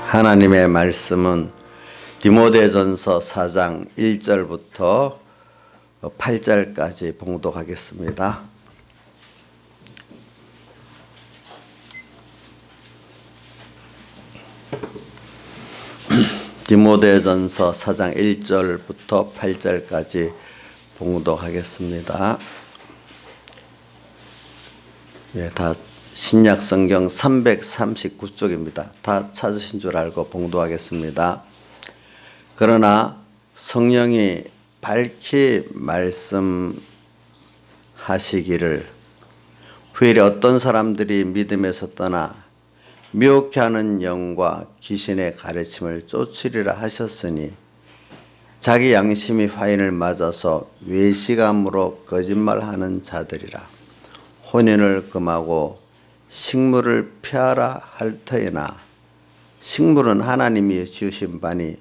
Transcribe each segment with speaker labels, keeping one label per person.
Speaker 1: 하나님의 말씀은 디모데전서 4장 1절부터 8절까지 봉독하겠습니다. 디모데전서 4장 1절부터 8절까지 봉독하겠습니다. 다 신약 성경 339쪽입니다. 다 찾으신 줄 알고 봉독하겠습니다. 그러나 성령이 밝히 말씀하시기를 후일에 어떤 사람들이 믿음에서 떠나 미혹해 하는 영과 귀신의 가르침을 쫓으리라 하셨으니 자기 양심이 화인을 맞아서 외식함으로 거짓말하는 자들이라. 혼인을 금하고 식물을 피하라 할 터이나 식물은 하나님이 지으신 바니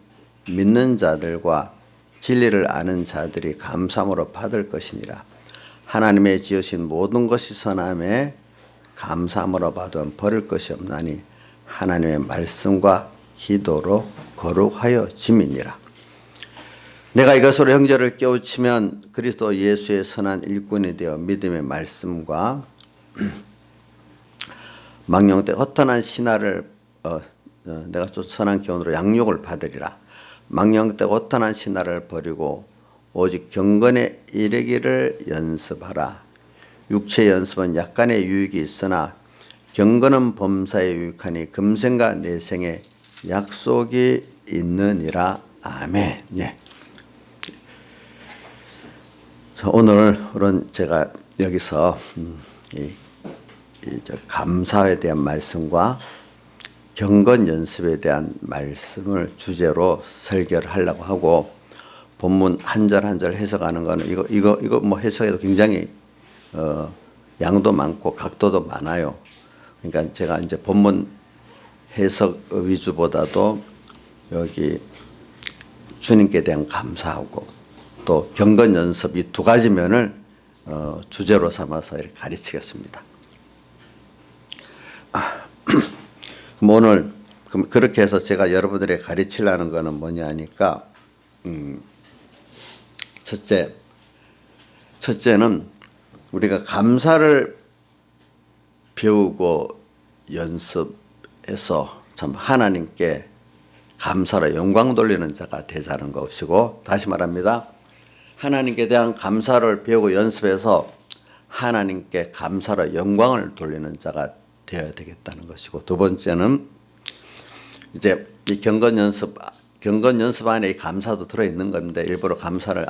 Speaker 1: 믿는 자들과 진리를 아는 자들이 감사함으로 받을 것이니라. 하나님의 지으신 모든 것이 선함에 감사함으로 받으면 버릴 것이 없나니 하나님의 말씀과 기도로 거룩하여 짐이니라. 내가 이것으로 형제를 깨우치면 그리스도 예수의 선한 일꾼이 되어 믿음의 말씀과 망령 때 허탄한 신화를 내가 또 선한 교훈으로 양육을 받으리라. 망령 때 허탄한 신화를 버리고 오직 경건에 이르기를 연습하라. 육체 연습은 약간의 유익이 있으나 경건은 범사에 유익하니 금생과 내생에 약속이 있느니라. 아멘. 예. 오늘은 제가 여기서 감사에 대한 말씀과 경건 연습에 대한 말씀을 주제로 설교를 하려고 하고, 본문 한 절 한 절 해석하는 거는 이거 뭐 해석해도 굉장히 양도 많고 각도도 많아요. 그러니까 제가 이제 본문 해석 위주보다도 여기 주님께 대한 감사하고 또 경건 연습 이 두 가지 면을 주제로 삼아서 이렇게 가르치겠습니다. 그럼 오늘 그렇게 해서 제가 여러분들에게 가르치려는 거는 뭐냐 하니까 첫째는 우리가 감사를 배우고 연습해서 참 하나님께 감사로 영광 돌리는 자가 되자는 것이고, 다시 말합니다. 하나님께 대한 감사를 배우고 연습해서 하나님께 감사로 영광을 돌리는 자가 되어야 되겠다는 것이고, 두 번째는 이제 이 경건 연습 안에 이 감사도 들어있는 건데, 일부러 감사를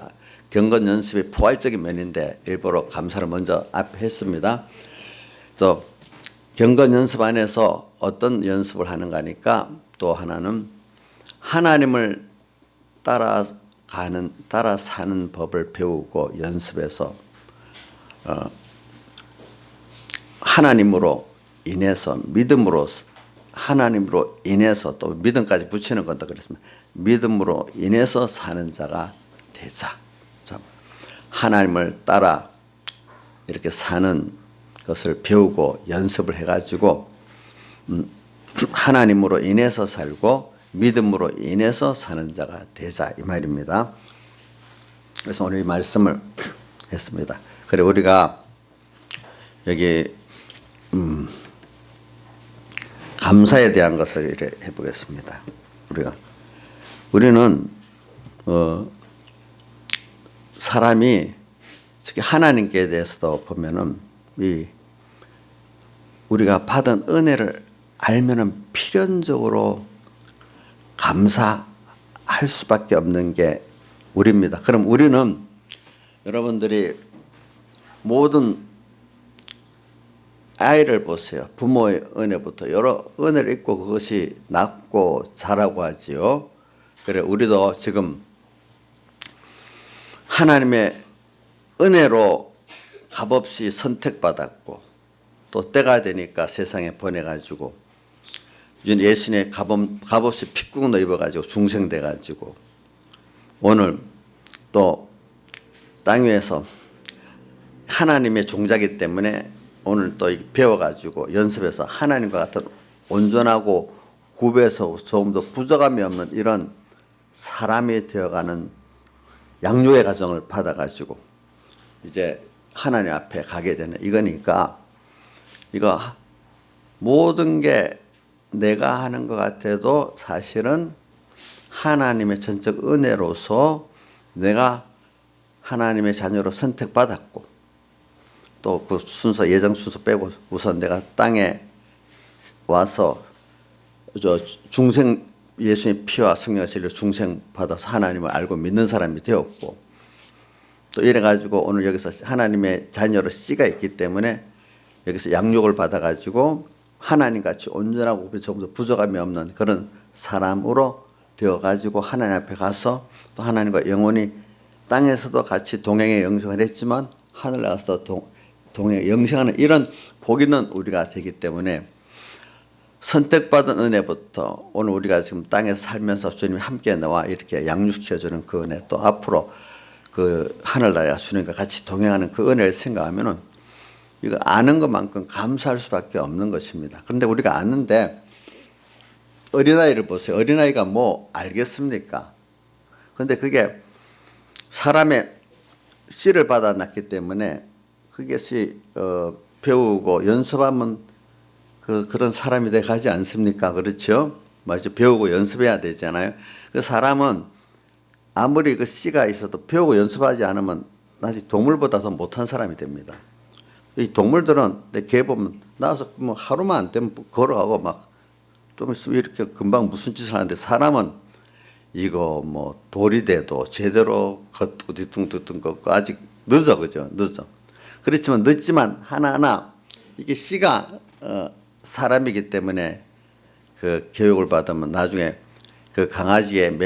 Speaker 1: 경건 연습이 포괄적인 면인데 일부러 감사를 먼저 앞에 했습니다. 또 경건 연습 안에서 어떤 연습을 하는가 하니까, 또 하나는 하나님을 따라 사는 법을 배우고 연습해서 하나님으로 인해서 믿음으로, 하나님으로 인해서, 또 믿음까지 붙이는 것도 그렇습니다. 믿음으로 인해서 사는 자가 되자. 하나님을 따라 이렇게 사는 것을 배우고 연습을 해가지고 하나님으로 인해서 살고 믿음으로 인해서 사는 자가 되자, 이 말입니다. 그래서 오늘 이 말씀을 했습니다. 그래 우리가 여기 감사에 대한 것을 이렇게 해보겠습니다. 우리는 사람이 특히 하나님께 대해서도 보면은 우리가 받은 은혜를 알면은 필연적으로 감사할 수밖에 없는 게 우리입니다. 그럼 우리는, 여러분들이 모든 아이를 보세요. 부모의 은혜부터 여러 은혜를 입고 그것이 낳고 자라고 하지요. 그래 우리도 지금 하나님의 은혜로 값없이 선택받았고, 또 때가 되니까 세상에 보내가지고 예수님의 값없이 핏국노 입어가지고 중생돼가지고 오늘 또 땅 위에서 하나님의 종자이기 때문에 오늘 또 배워가지고 연습해서 하나님과 같은 온전하고 구배서 조금도 부족함이 없는 이런 사람이 되어가는 양육의 과정을 받아가지고 이제 하나님 앞에 가게 되는 이거니까, 이거 모든 게 내가 하는 것 같아도 사실은 하나님의 전적 은혜로서 내가 하나님의 자녀로 선택받았고, 또 그 순서, 예정 순서 빼고 우선 내가 땅에 와서 중생, 예수님 피와 성령의 진리로 중생 받아서 하나님을 알고 믿는 사람이 되었고, 또 이래가지고 오늘 여기서 하나님의 자녀로 씨가 있기 때문에 여기서 양육을 받아가지고 하나님같이 온전하고 조금 더 부족함이 없는 그런 사람으로 되어가지고 하나님 앞에 가서 또 하나님과 영원히 땅에서도 같이 동행의 영생을 했지만 하늘 나가서도 동행의 영생하는 이런 복 있는 우리가 되기 때문에, 선택받은 은혜부터 오늘 우리가 지금 땅에서 살면서 주님이 함께 나와 이렇게 양육시켜주는 그 은혜, 또 앞으로 그 하늘나라 주님과 같이 동행하는 그 은혜를 생각하면은 이거 아는 것만큼 감사할 수밖에 없는 것입니다. 그런데 우리가 아는데 어린아이를 보세요. 어린아이가 뭐 알겠습니까? 그런데 그게 사람의 씨를 받아놨기 때문에 그것이 배우고 연습하면 그런 사람이 돼 가지 않습니까? 그렇죠? 맞죠? 배우고 연습해야 되잖아요. 그 사람은 아무리 그 씨가 있어도 배우고 연습하지 않으면 사실 동물보다 더 못한 사람이 됩니다. 이 동물들은 내 개 보면 나와서 뭐 하루만 안 되면 걸어가고 막 좀 있으면 이렇게 금방 무슨 짓을 하는데, 사람은 이거 뭐 돌이 돼도 제대로 걷고 뒤뚱뒤뚱 걷고 아직 늦어, 그죠? 늦어. 그렇지만 늦지만 하나하나 이게 씨가 사람이기 때문에 그 교육을 받으면 나중에 그 강아지의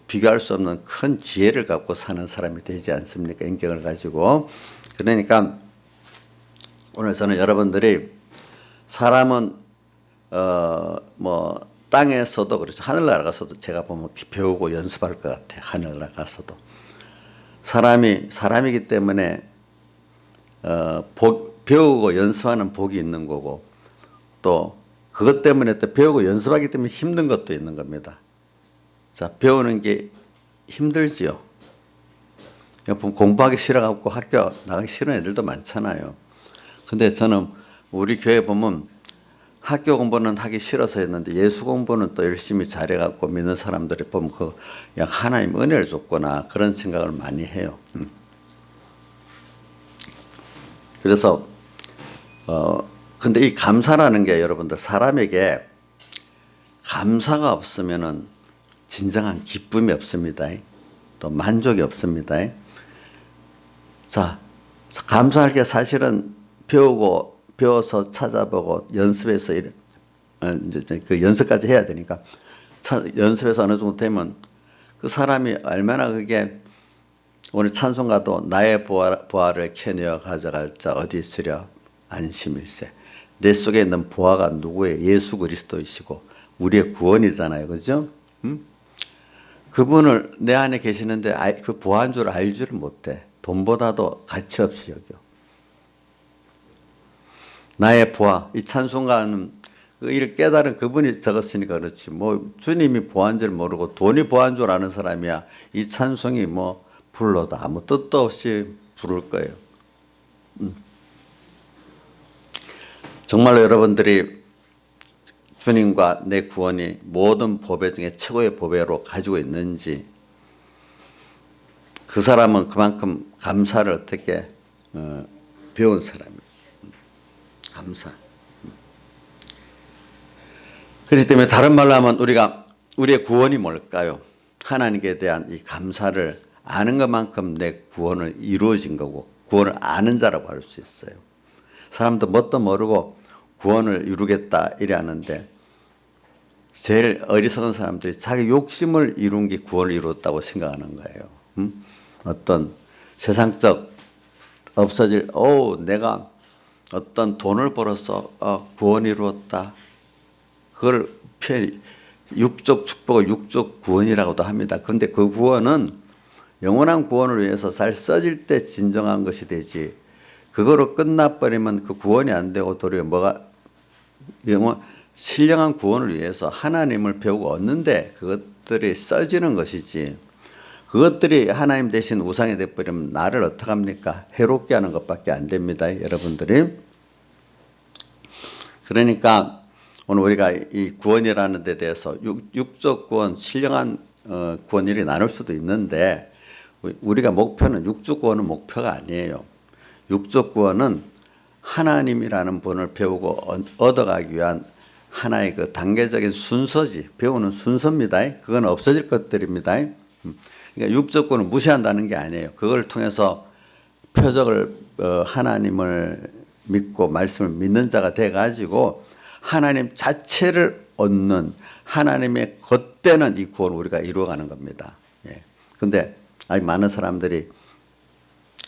Speaker 1: 비교할 수 없는 큰 지혜를 갖고 사는 사람이 되지 않습니까? 인격을 가지고. 그러니까 오늘 저는 여러분들이 사람은 뭐 땅에서도 그렇죠. 하늘나라 가서도 제가 보면 배우고 연습할 것 같아요. 하늘나라 가서도 사람이기 때문에 배우고 연습하는 복이 있는 거고, 또 그것 때문에 또 배우고 연습하기 때문에 힘든 것도 있는 겁니다. 자, 배우는 게 힘들지요. 공부하기 싫어갖고 학교 나가기 싫은 애들도 많잖아요. 근데 저는 우리 교회 보면 학교 공부는 하기 싫어서 했는데 예수 공부는 또 열심히 잘해갖고 믿는 사람들이 보면 그냥 하나님 은혜를 줬구나, 그런 생각을 많이 해요. 그래서 근데 이 감사라는 게 여러분들, 사람에게 감사가 없으면은 진정한 기쁨이 없습니다. 또 만족이 없습니다. 자, 감사할 게 사실은 배워서 찾아보고 연습해서 이제 그 연습까지 해야 되니까, 연습해서 어느 정도 되면 그 사람이 얼마나 그게, 오늘 찬송가도 나의 보화를 캐내어 가져갈 자 어디 있으랴 안심일세. 내 속에 있는 보화가 누구예요? 예수 그리스도이시고 우리의 구원이잖아요. 그죠? 그분을 내 안에 계시는데 그 보화인 줄 알 줄 못해. 돈보다도 가치 없이 여겨. 나의 보화, 이 찬송가는 이를 깨달은 그분이 적었으니까 그렇지, 뭐 주님이 보화인 줄 모르고 돈이 보화인 줄 아는 사람이야 이 찬송이 뭐 불러도 아무 뜻도 없이 부를 거예요. 정말로 여러분들이 주님과 내 구원이 모든 보배 중에 최고의 보배로 가지고 있는지, 그 사람은 그만큼 감사를 어떻게 배운 사람이에요. 감사. 그렇기 때문에 다른 말로 하면 우리의 구원이 뭘까요? 하나님께 대한 이 감사를 아는 것만큼 내 구원을 이루어진 거고, 구원을 아는 자라고 할 수 있어요. 사람도 뭣도 모르고 구원을 이루겠다 이래 하는데, 제일 어리석은 사람들이 자기 욕심을 이룬 게 구원을 이루었다고 생각하는 거예요. 어떤 세상적 없어질, 내가 어떤 돈을 벌어서 구원 이루었다. 그걸 육적 축복을 육적 구원이라고도 합니다. 그런데 그 구원은 영원한 구원을 위해서 잘 써질 때 진정한 것이 되지, 그거로 끝나버리면 그 구원이 안 되고 도리어 뭐가 신령한 구원을 위해서 하나님을 배우고 얻는데 그것들이 써지는 것이지, 그것들이 하나님 대신 우상이 돼버리면 나를 어떡합니까? 해롭게 하는 것밖에 안 됩니다, 여러분들이. 그러니까 오늘 우리가 이 구원이라는 데 대해서 육적 구원, 신령한 구원이 나눌 수도 있는데, 우리가 목표는 육적 구원은 목표가 아니에요. 육적 구원은 하나님이라는 분을 배우고 얻어가기 위한 하나의 그 단계적인 순서지, 배우는 순서입니다. 그건 없어질 것들입니다. 그러니까 육적 구원을 무시한다는 게 아니에요. 그걸 통해서 표적을 하나님을 믿고 말씀을 믿는 자가 돼가지고 하나님 자체를 얻는 하나님의 겉되는 이 구원을 우리가 이루어가는 겁니다. 그런데 아직 많은 사람들이,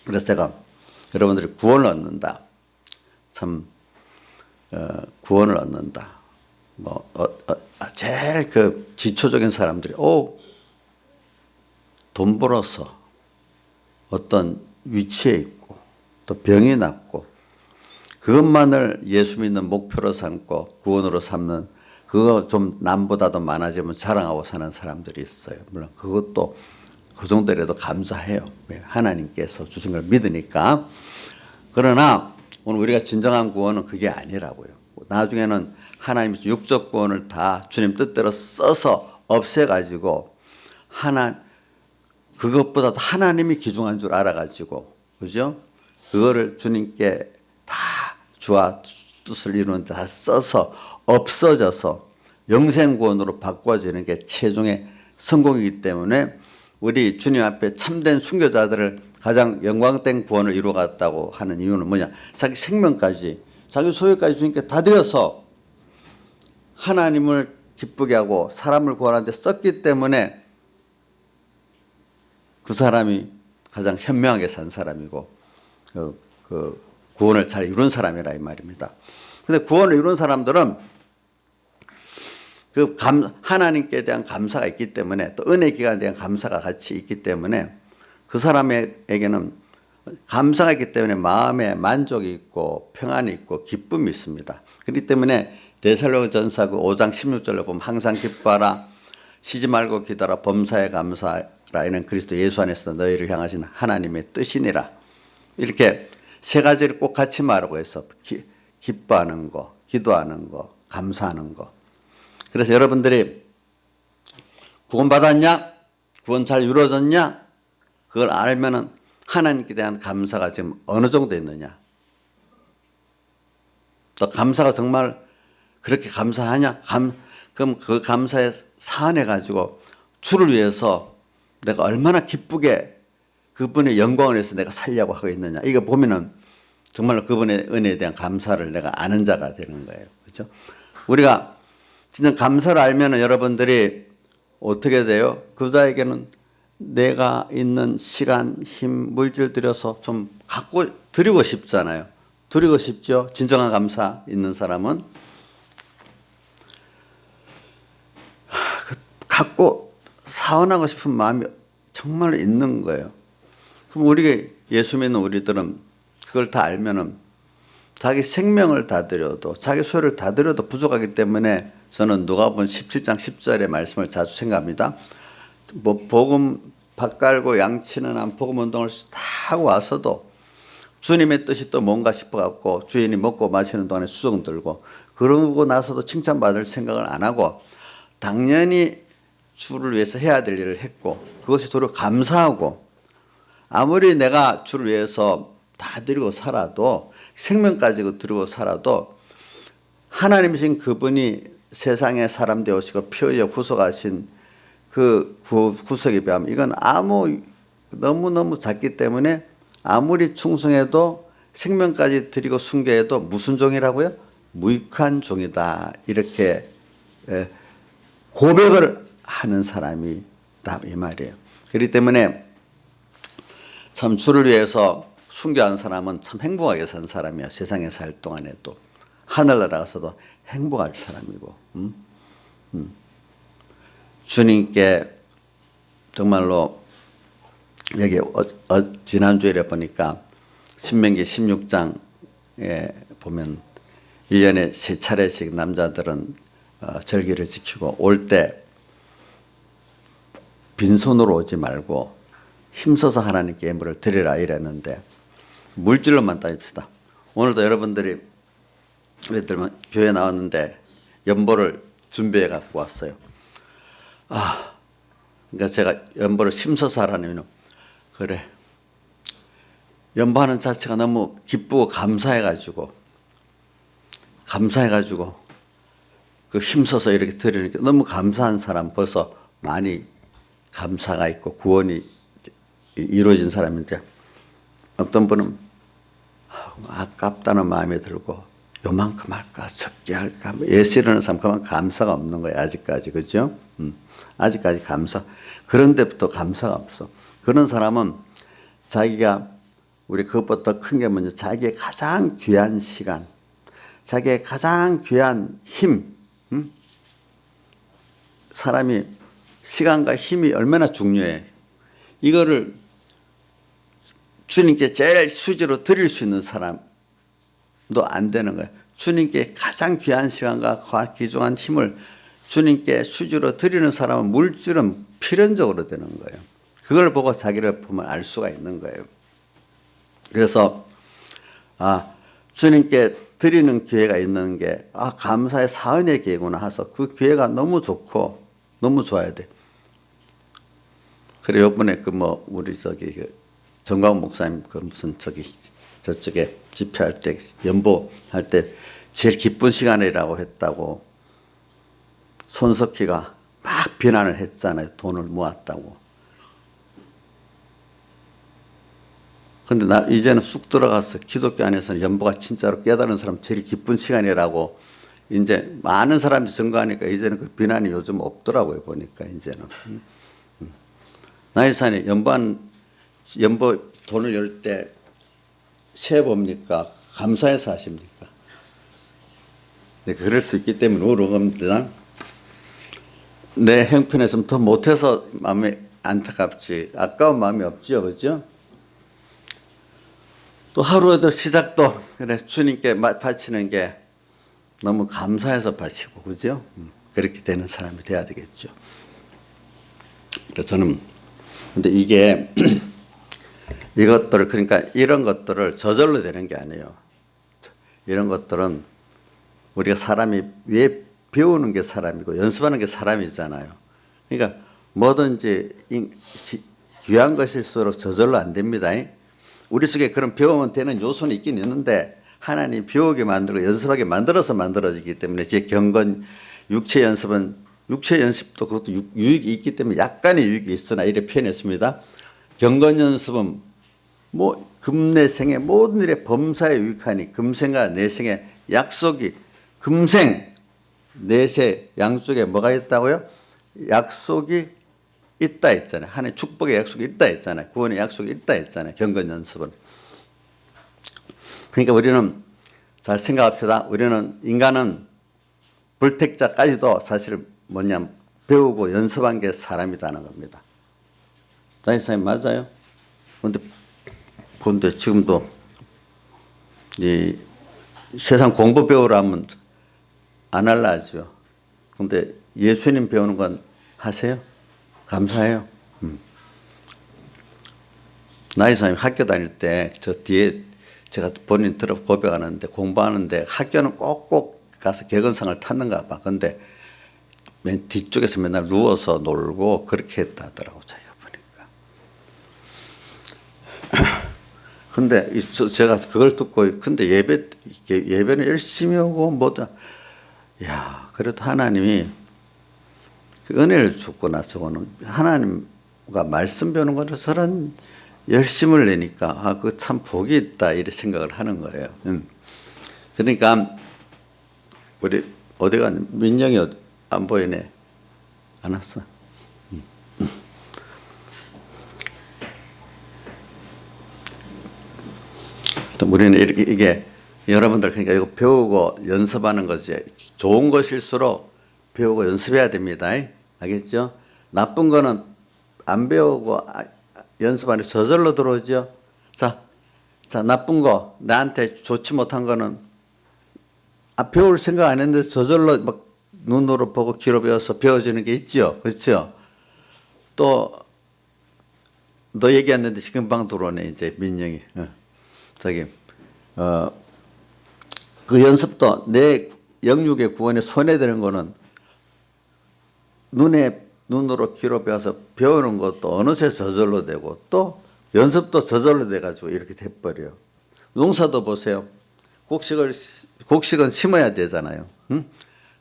Speaker 1: 그래서 제가 여러분들이 구원을 얻는다, 참 구원을 얻는다, 제일 그 지초적인 사람들이 돈 벌어서 어떤 위치에 있고 또 병이 낫고 그것만을 예수 믿는 목표로 삼고 구원으로 삼는, 그거 좀 남보다도 많아지면 자랑하고 사는 사람들이 있어요. 물론 그것도 그 정도라도 감사해요. 하나님께서 주신 걸 믿으니까. 그러나 오늘 우리가 진정한 구원은 그게 아니라고요. 나중에는 하나님이 육적 구원을 다 주님 뜻대로 써서 없애가지고 그것보다도 하나님이 귀중한 줄 알아가지고, 그죠? 그거를 주님께 다 주와 뜻을 이루는 다 써서 없어져서 영생구원으로 바꿔지는 게 최종의 성공이기 때문에 우리 주님 앞에 참된 순교자들을 가장 영광된 구원을 이루어갔다고 하는 이유는 뭐냐? 자기 생명까지, 자기 소유까지 주님께 다 드려서 하나님을 기쁘게 하고 사람을 구원하는 데 썼기 때문에 그 사람이 가장 현명하게 산 사람이고 그 구원을 잘 이룬 사람이라 이 말입니다. 그런데 구원을 이룬 사람들은 하나님께 대한 감사가 있기 때문에, 또 은혜 기간에 대한 감사가 같이 있기 때문에 그 사람에게는 감사가 있기 때문에 마음에 만족이 있고 평안이 있고 기쁨이 있습니다. 그렇기 때문에 데살로니가전서 5장 16절로 보면 항상 기뻐하라, 쉬지 말고 기도하라, 범사에 감사하라, 이는 그리스도 예수 안에서 너희를 향하신 하나님의 뜻이니라. 이렇게 세 가지를 꼭 같이 말하고 해서 기뻐하는 거, 기도하는 거, 감사하는 거. 그래서 여러분들이 구원받았냐? 구원 잘 이루어졌냐? 그걸 알면은 하나님께 대한 감사가 지금 어느 정도 있느냐? 또 감사가 정말 그렇게 감사하냐? 그럼 그 감사에 사안해가지고 주를 위해서 내가 얼마나 기쁘게 그분의 영광을 위해서 내가 살려고 하고 있느냐? 이거 보면은 정말로 그분의 은혜에 대한 감사를 내가 아는 자가 되는 거예요. 그렇죠? 우리가 진짜 감사를 알면은 여러분들이 어떻게 돼요? 그 자에게는 내가 있는 시간, 힘, 물질 들여서 좀 갖고 드리고 싶잖아요. 드리고 싶죠? 진정한 감사 있는 사람은. 갖고 사원하고 싶은 마음이 정말 있는 거예요. 그럼 우리가 예수 믿는 우리들은 그걸 다 알면은 자기 생명을 다 드려도, 자기 소유를 다 드려도 부족하기 때문에 저는 누가복음 17장 10절의 말씀을 자주 생각합니다. 복음 밥 깔고 양치는 한 복음 운동을 다 하고 와서도 주님의 뜻이 또 뭔가 싶어갖고 주인이 먹고 마시는 동안에 수종 들고, 그러고 나서도 칭찬받을 생각을 안 하고 당연히 주를 위해서 해야 될 일을 했고, 그것이 도리어 감사하고, 아무리 내가 주를 위해서 다 드리고 살아도, 생명까지 드리고 살아도 하나님이신 그분이 세상에 사람 되오시고 피 흘려 구속하신 그 구속에 비하면 이건 너무너무 작기 때문에 아무리 충성해도, 생명까지 드리고 순교해도 무슨 종이라고요? 무익한 종이다. 이렇게 고백을 하는 사람이다 이 말이에요. 그렇기 때문에 참 주를 위해서 순교한 사람은 참 행복하게 산 사람이야. 세상에 살 동안에도 하늘나라 가서도 행복할 사람이고, 주님께 정말로 여기 지난주에 보니까 신명기 16장에 보면 1년에 3차례씩 남자들은 절기를 지키고 올 때 빈손으로 오지 말고 힘써서 하나님께 예물을 드리라 이랬는데 물질로만 따집시다. 오늘도 여러분들이 예를 들면 교회 나왔는데 연보를 준비해 갖고 왔어요. 그러니까 제가 연보를 힘써서 하라는 그래. 연보하는 자체가 너무 기쁘고 감사해가지고 그 힘써서 이렇게 드리니까 너무 감사한 사람 벌써 많이 감사가 있고 구원이 이루어진 사람인데 어떤 분은 아깝다는 마음이 들고 요만큼 할까 적게 할까 예수 이러는 사람 그만 감사가 없는 거예요. 아직까지. 그죠? 아직까지 감사. 그런데부터 감사가 없어. 그런 사람은 자기가 우리 그것보다 큰 게 먼저 자기의 가장 귀한 시간, 자기의 가장 귀한 힘, 사람이 시간과 힘이 얼마나 중요해. 이거를 주님께 제일 수지로 드릴 수 있는 사람도 안 되는 거예요. 주님께 가장 귀한 시간과 귀중한 힘을 주님께 수지로 드리는 사람은 물질은 필연적으로 되는 거예요. 그걸 보고 자기를 보면 알 수가 있는 거예요. 그래서 주님께 드리는 기회가 있는 게 감사의 사은의 기회구나 해서 그 기회가 너무 좋고 너무 좋아야 돼. 그래 요번에 우리 정광훈 목사님 무슨 저쪽에 집회할 때 연보할 때 제일 기쁜 시간이라고 했다고 손석희가 막 비난을 했잖아요. 돈을 모았다고. 근데 나 이제는 쑥 들어가서 기독교 안에서는 연보가 진짜로 깨달은 사람 제일 기쁜 시간이라고 이제 많은 사람들이 증거하니까 이제는 그 비난이 요즘 없더라고요. 보니까 이제는. 나이산에 연보 돈을 열 때 세 봅니까? 감사해서 하십니까? 네, 그럴 수 있기 때문에 우울합니다. 내 형편에서 더 못해서 마음이 안타깝지 아까운 마음이 없죠. 그죠? 또 하루에도 시작도 그래 주님께 바치는 게 너무 감사해서 바치고 그죠? 그렇게 되는 사람이 돼야 되겠죠. 그래서 저는 근데 이게 이것들을 그러니까 이런 것들을 저절로 되는 게 아니에요. 이런 것들은 우리가 사람이 왜 배우는 게 사람이고 연습하는 게 사람이잖아요. 그러니까 뭐든지 귀한 것일수록 저절로 안 됩니다. 우리 속에 그런 배우면 되는 요소는 있긴 있는데 하나님 배우게 만들고 연습하게 만들어서 만들어지기 때문에 제 경건 육체 연습은 육체 연습도 그것도 유익이 있기 때문에 약간의 유익이 있으나 이렇게 표현했습니다. 경건 연습은 금내생의 모든 일에 범사에 유익하니 금생과 내생의 약속이 금생 내세 양쪽에 뭐가 있다고요? 약속이 있다 했잖아요. 하나님 축복의 약속이 있다 했잖아요. 구원의 약속이 있다 했잖아요. 경건 연습은. 그러니까 우리는 잘 생각합시다. 우리는 인간은 불택자까지도 사실은 배우고 연습한 게 사람이라는 겁니다. 다이사님 맞아요? 그런데 지금도 이 세상 공부 배우라면 안 할라 하죠. 그런데 예수님 배우는 건 하세요? 감사해요. 나이사님 학교 다닐 때 저 뒤에 제가 본인 들어 고백하는데 공부하는데 학교는 꼭꼭 가서 개근상을 탔는가 봐. 근데 맨 뒤쪽에서 맨날 누워서 놀고 그렇게 했다더라고 자기가 보니까. 근데 제가 그걸 듣고 근데 예배는 열심히 오고 뭐다. 야 그래도 하나님이 그 은혜를 줬고 나서는 하나님과 말씀 배우는 거는 저런 열심을 내니까 그 참 복이 있다 이렇게 생각을 하는 거예요. 그러니까 우리 어디가 민영이 안 보이네. 안 왔어. 우리는 이게 여러분들 그러니까 이거 배우고 연습하는 것이 좋은 것일수록 배우고 연습해야 됩니다. 알겠죠? 나쁜 거는 안 배우고 연습하는 저절로 들어오죠. 자, 자, 나쁜 거, 나한테 좋지 못한 거는 배울 생각 안 했는데 저절로 막 눈으로 보고 귀로 배워서 배워지는 게 있죠. 그렇죠? 또 너 얘기했는데 지금 방 들어오네 이제 민영이. 그 연습도 내 영육의 구원에 손해되는 거는 눈으로 귀로 배워서 배우는 것도 어느새 저절로 되고 또 연습도 저절로 돼가지고 이렇게 돼버려요. 농사도 보세요. 곡식은 심어야 되잖아요.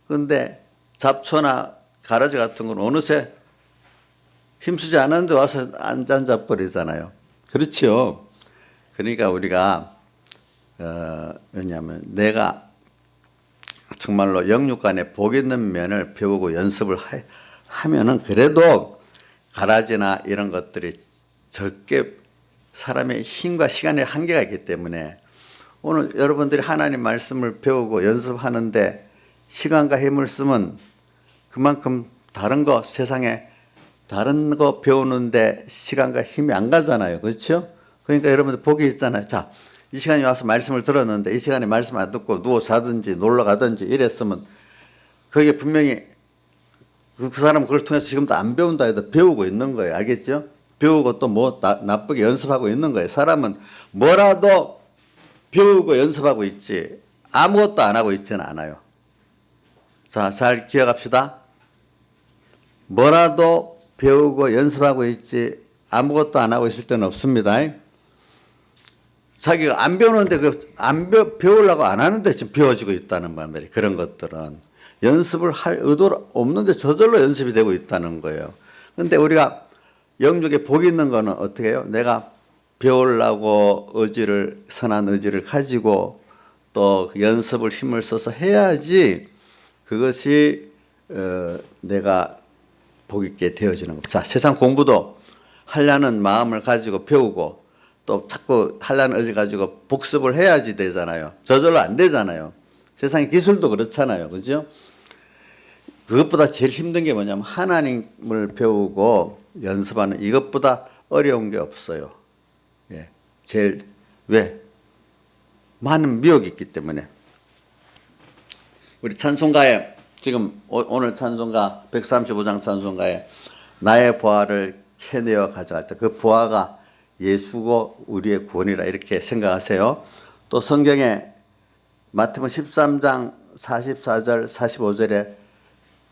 Speaker 1: 그런데 잡초나 가라지 같은 건 어느새 힘쓰지 않았는데 와서 앉아버리잖아요. 그렇죠. 그러니까 우리가 왜냐하면 내가 정말로 영육간에 복 있는 면을 배우고 연습을 하면은 그래도 가라지나 이런 것들이 적게 사람의 힘과 시간의 한계가 있기 때문에 오늘 여러분들이 하나님 말씀을 배우고 연습하는데 시간과 힘을 쓰면 그만큼 다른 거 세상에 다른 거 배우는데 시간과 힘이 안 가잖아요. 그렇죠? 그러니까 여러분들 복이 있잖아요. 자, 이 시간에 와서 말씀을 들었는데 이 시간에 말씀 안 듣고 누워 자든지 놀러 가든지 이랬으면 그게 분명히 그 사람은 그걸 통해서 지금도 안 배운다 해도 배우고 있는 거예요. 알겠죠? 배우고 또 뭐 나쁘게 연습하고 있는 거예요. 사람은 뭐라도 배우고 연습하고 있지 아무것도 안 하고 있지는 않아요. 자, 잘 기억합시다. 뭐라도 배우고 연습하고 있지 아무것도 안 하고 있을 때는 없습니다. 자기가 안 배우는데 배우려고 안 하는데 지금 배워지고 있다는 말이에요. 그런 것들은 연습을 할 의도 없는데 저절로 연습이 되고 있다는 거예요. 그런데 우리가 영육에 복이 있는 거는 어떻게 해요? 내가 배우려고 선한 의지를 가지고 또 연습을 힘을 써서 해야지 그것이 내가 복 있게 되어지는 겁니다. 자, 세상 공부도 하려는 마음을 가지고 배우고 또 자꾸 하려는 의지 가지고 복습을 해야지 되잖아요. 저절로 안 되잖아요. 세상의 기술도 그렇잖아요. 그죠? 그것보다 제일 힘든 게 뭐냐면 하나님을 배우고 연습하는 이것보다 어려운 게 없어요. 예. 왜? 많은 미혹이 있기 때문에. 우리 찬송가에 지금 오늘 찬송가 135장 찬송가에 나의 보화를 캐내어 가져갈 때 그 보화가 예수고 우리의 구원이라 이렇게 생각하세요. 또 성경에 마태복음 13장 44절 45절에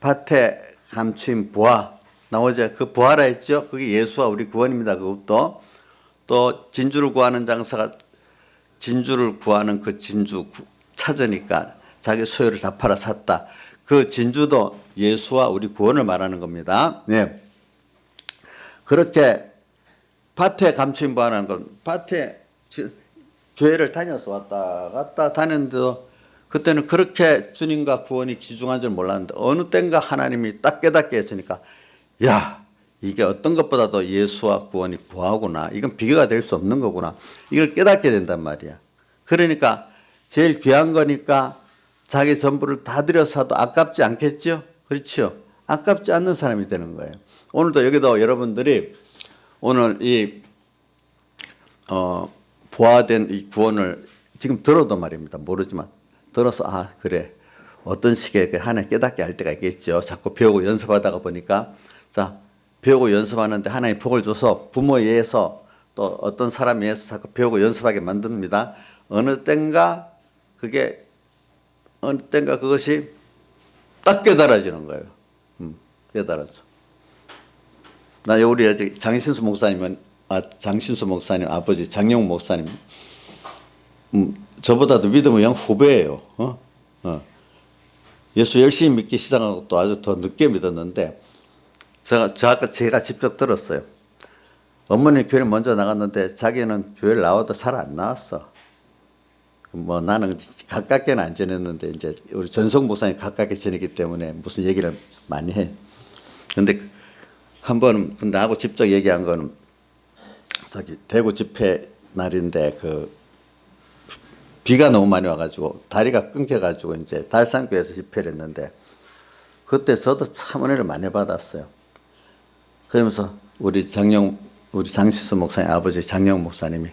Speaker 1: 밭에 감추인 보화 나오죠. 그 보화라 했죠. 그게 예수와 우리 구원입니다. 그것도 또 진주를 구하는 장사가 진주를 구하는 그 진주 찾으니까 자기 소유를 다 팔아 샀다. 그 진주도 예수와 우리 구원을 말하는 겁니다. 네. 그렇게 밭에 감추인 보화라는 건 밭에 교회를 다녀서 왔다 갔다 다녔는데도 그때는 그렇게 주님과 구원이 귀중한 줄 몰랐는데 어느 땐가 하나님이 딱 깨닫게 했으니까 야, 이게 어떤 것보다도 예수와 구원이 보화구나. 이건 비교가 될 수 없는 거구나. 이걸 깨닫게 된단 말이야. 그러니까 제일 귀한 거니까 자기 전부를 다 들여서 도 아깝지 않겠죠? 그렇죠? 아깝지 않는 사람이 되는 거예요. 오늘도 여기도 여러분들이 오늘 이 보화된 이 구원을 지금 들어도 말입니다. 모르지만 들어서 아 그래 어떤 식의 하나님 깨닫게 할 때가 있겠죠. 자꾸 배우고 연습하다가 보니까 자 배우고 연습하는데 하나님 복을 줘서 부모에 의해서 또 어떤 사람에 의해서 자꾸 배우고 연습하게 만듭니다. 어느 땐가 그것이 딱 깨달아지는 거예요. 깨달아져. 나 우리 장신수 목사님 아버지 장영 목사님 저보다도 믿음의 영 후배예요. 예수 열심히 믿기 시작한 것도 아주 더 늦게 믿었는데 제가 직접 들었어요. 어머니 교회를 먼저 나갔는데 자기는 교회를 나와도 잘 안 나왔어. 뭐 나는 가깝게는 안 지냈는데 이제 우리 전성 목사님 가깝게 지내기 때문에 무슨 얘기를 많이 해. 근데 한 번은 나하고 직접 얘기한 거는 저기 대구 집회 날인데 그 비가 너무 많이 와가지고 다리가 끊겨가지고 이제 달산교에서 집회를 했는데 그때 저도 참 은혜를 많이 받았어요. 그러면서 우리 장시수 목사님 아버지 장영 목사님이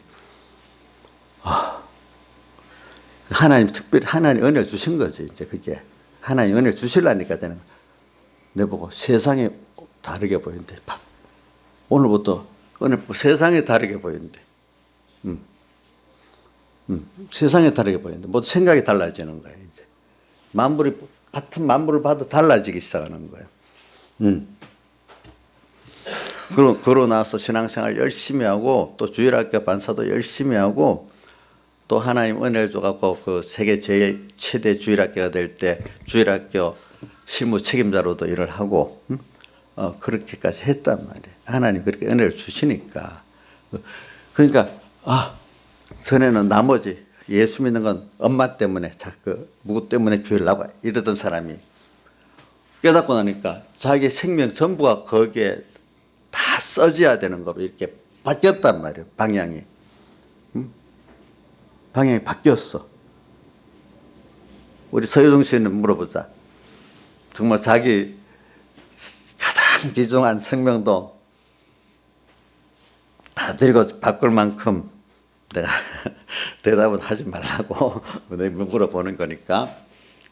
Speaker 1: 하나님 특별히 하나님 은혜 주신 거지. 이제 그게 하나님 은혜 주실라니까 되는 거. 내보고 세상이 다르게 보이는데 오늘부터 세상이 다르게 보이는데 세상이 다르게 보이는데 모두 생각이 달라지는 거예요. 이제 만물이 같은 만물을 봐도 달라지기 시작하는 거예요. 그러고 나서 신앙생활 열심히 하고 또 주일학교 반사도 열심히 하고 또 하나님 은혜를 줘갖고 그 세계 제일 최대 주일학교가 될 때 주일학교 실무 책임자로도 일을 하고 그렇게까지 했단 말이에요. 하나님 그렇게 은혜를 주시니까. 그러니까 전에는 나머지 예수 믿는 건 엄마 때문에 자꾸 누구 때문에 교회를 나가 이러던 사람이 깨닫고 나니까 자기 생명 전부가 거기에 다 써져야 되는 거로 이렇게 바뀌었단 말이에요. 방향이. 방향이 바뀌었어. 우리 서유동 씨는 물어보자. 정말 자기 가장 귀중한 생명도 다 데리고 바꿀 만큼 내가 대답은 하지 말라고 물어보는 거니까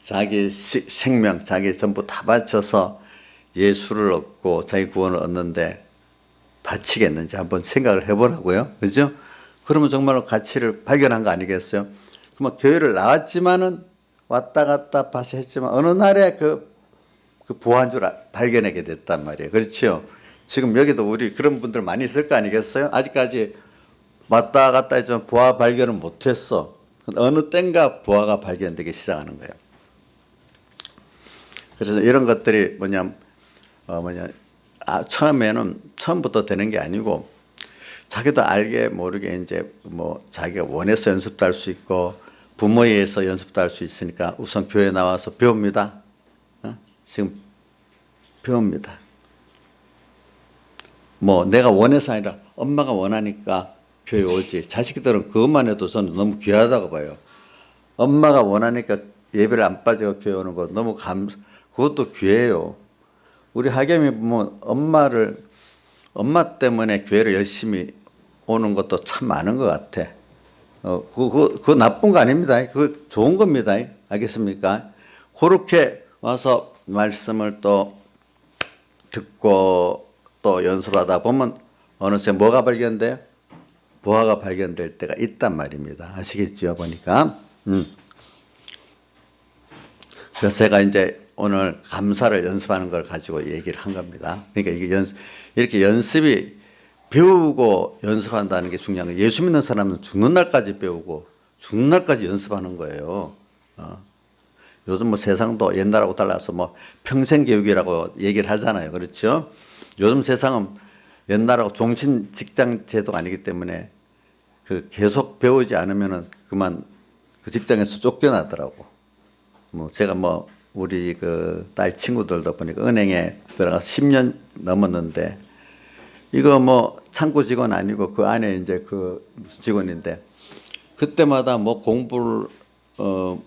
Speaker 1: 자기 생명, 자기 전부 다 바쳐서 예수를 얻고 자기 구원을 얻는데 바치겠는지 한번 생각을 해보라고요. 그죠? 그러면 정말로 가치를 발견한 거 아니겠어요? 그러면 교회를 나왔지만은 왔다 갔다 다시 했지만 어느 날에 그 부한 줄 발견하게 됐단 말이에요. 그렇죠? 지금 여기도 우리 그런 분들 많이 있을 거 아니겠어요? 아직까지 왔다 갔다 했지만 부하 발견을 못했어. 어느 땐가 부하가 발견되기 시작하는 거예요. 그래서 이런 것들이 처음부터 되는 게 아니고 자기도 알게 모르게 이제 뭐 자기가 원해서 연습도 할 수 있고 부모에 의해서 연습도 할 수 있으니까 우선 교회 나와서 배웁니다. 지금 배웁니다. 뭐 내가 원해서 아니라 엄마가 원하니까 교회 오지. 자식들은 그것만 해도 저는 너무 귀하다고 봐요. 엄마가 원하니까 예배를 안 빠지고 교회 오는 거 너무 그것도 귀해요. 우리 학예미 보면 엄마 때문에 교회를 열심히 오는 것도 참 많은 것 같아. 그거 나쁜 거 아닙니다. 그거 좋은 겁니다. 알겠습니까? 그렇게 와서 말씀을 또 듣고 또 연습하다 보면 어느새 뭐가 발견돼요? 부하가 발견될 때가 있단 말입니다. 아시겠죠? 보니까. 그래서 제가 이제 오늘 감사를 연습하는 걸 가지고 얘기를 한 겁니다. 그러니까 이게 이렇게 연습이 배우고 연습한다는 게 중요한 거예요. 예수 믿는 사람은 죽는 날까지 배우고 죽는 날까지 연습하는 거예요. 요즘 뭐 세상도 옛날하고 달라서 뭐 평생 교육이라고 얘기를 하잖아요. 그렇죠? 요즘 세상은 옛날하고 종신 직장 제도가 아니기 때문에 그 계속 배우지 않으면은 그만 그 직장에서 쫓겨나더라고. 뭐 제가 뭐 우리 그 딸 친구들도 보니까 은행에 들어가서 10년 넘었는데 이거 뭐 창구 직원 아니고 그 안에 이제 그 무슨 직원인데 그때마다 뭐 공부를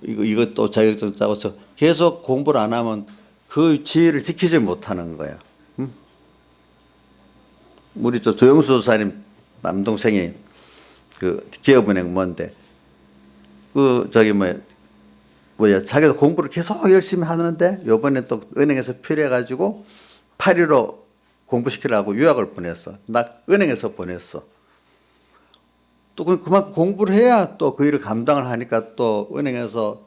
Speaker 1: 이것도 자격증 따고서 계속 공부를 안 하면 그 지위를 지키지 못하는 거예요. 우리 저 조영수 조사님 남동생이 그 기업은행 뭔데 그 저기 자기도 공부를 계속 열심히 하는데 요번에 또 은행에서 필요해가지고 파리로 공부시키려고 유학을 보냈어. 나 은행에서 보냈어. 또 그만큼 공부를 해야 또 그 일을 감당을 하니까 또 은행에서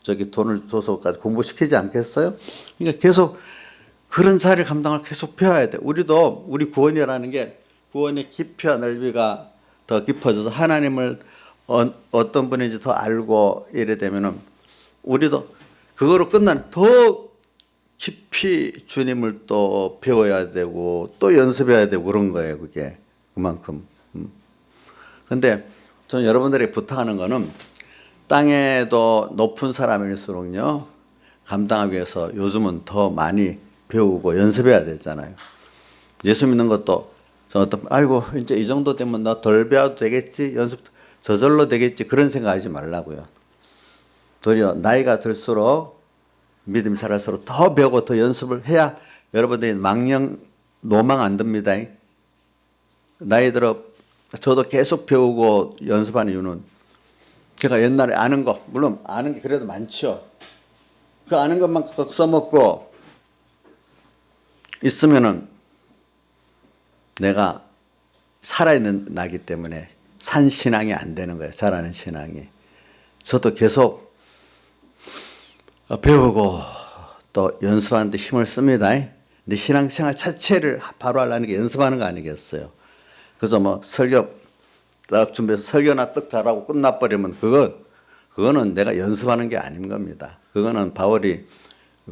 Speaker 1: 저기 돈을 줘서까지 공부시키지 않겠어요? 그러니까 계속 그런 자리를 감당을 계속 배워야 돼. 우리도 우리 구원이라는 게 구원의 깊이와 넓이가 더 깊어져서 하나님을 어떤 분인지 더 알고 이래 되면은 우리도 그거로 더 깊이 주님을 또 배워야 되고 또 연습해야 되고 그런 거예요. 그게 그만큼. 근데 저는 여러분들에게 부탁하는 거는 땅에도 높은 사람일수록요 감당하기 위해서 요즘은 더 많이 배우고 연습해야 되잖아요. 예수 믿는 것도 아이고 이제 이 정도 되면 나 덜 배워도 되겠지, 연습 저절로 되겠지 그런 생각하지 말라고요. 도리어 나이가 들수록 믿음이 자랄수록 더 배우고 더 연습을 해야 여러분들이 노망 안 듭니다. 나이 들어 저도 계속 배우고 연습하는 이유는 제가 옛날에 아는 거, 물론 아는 게 그래도 많죠. 그 아는 것만 꼭 써먹고 있으면은 내가 살아있는 나기 때문에 산 신앙이 안 되는 거예요. 잘하는 신앙이. 저도 계속 배우고 또 연습하는데 힘을 씁니다. 근데 신앙생활 자체를 바로 하려는 게 연습하는 거 아니겠어요. 그래서 뭐 설교 딱 준비해서 설교나 떡 잘하고 끝나버리면 그거는 내가 연습하는 게 아닌 겁니다. 그거는 바울이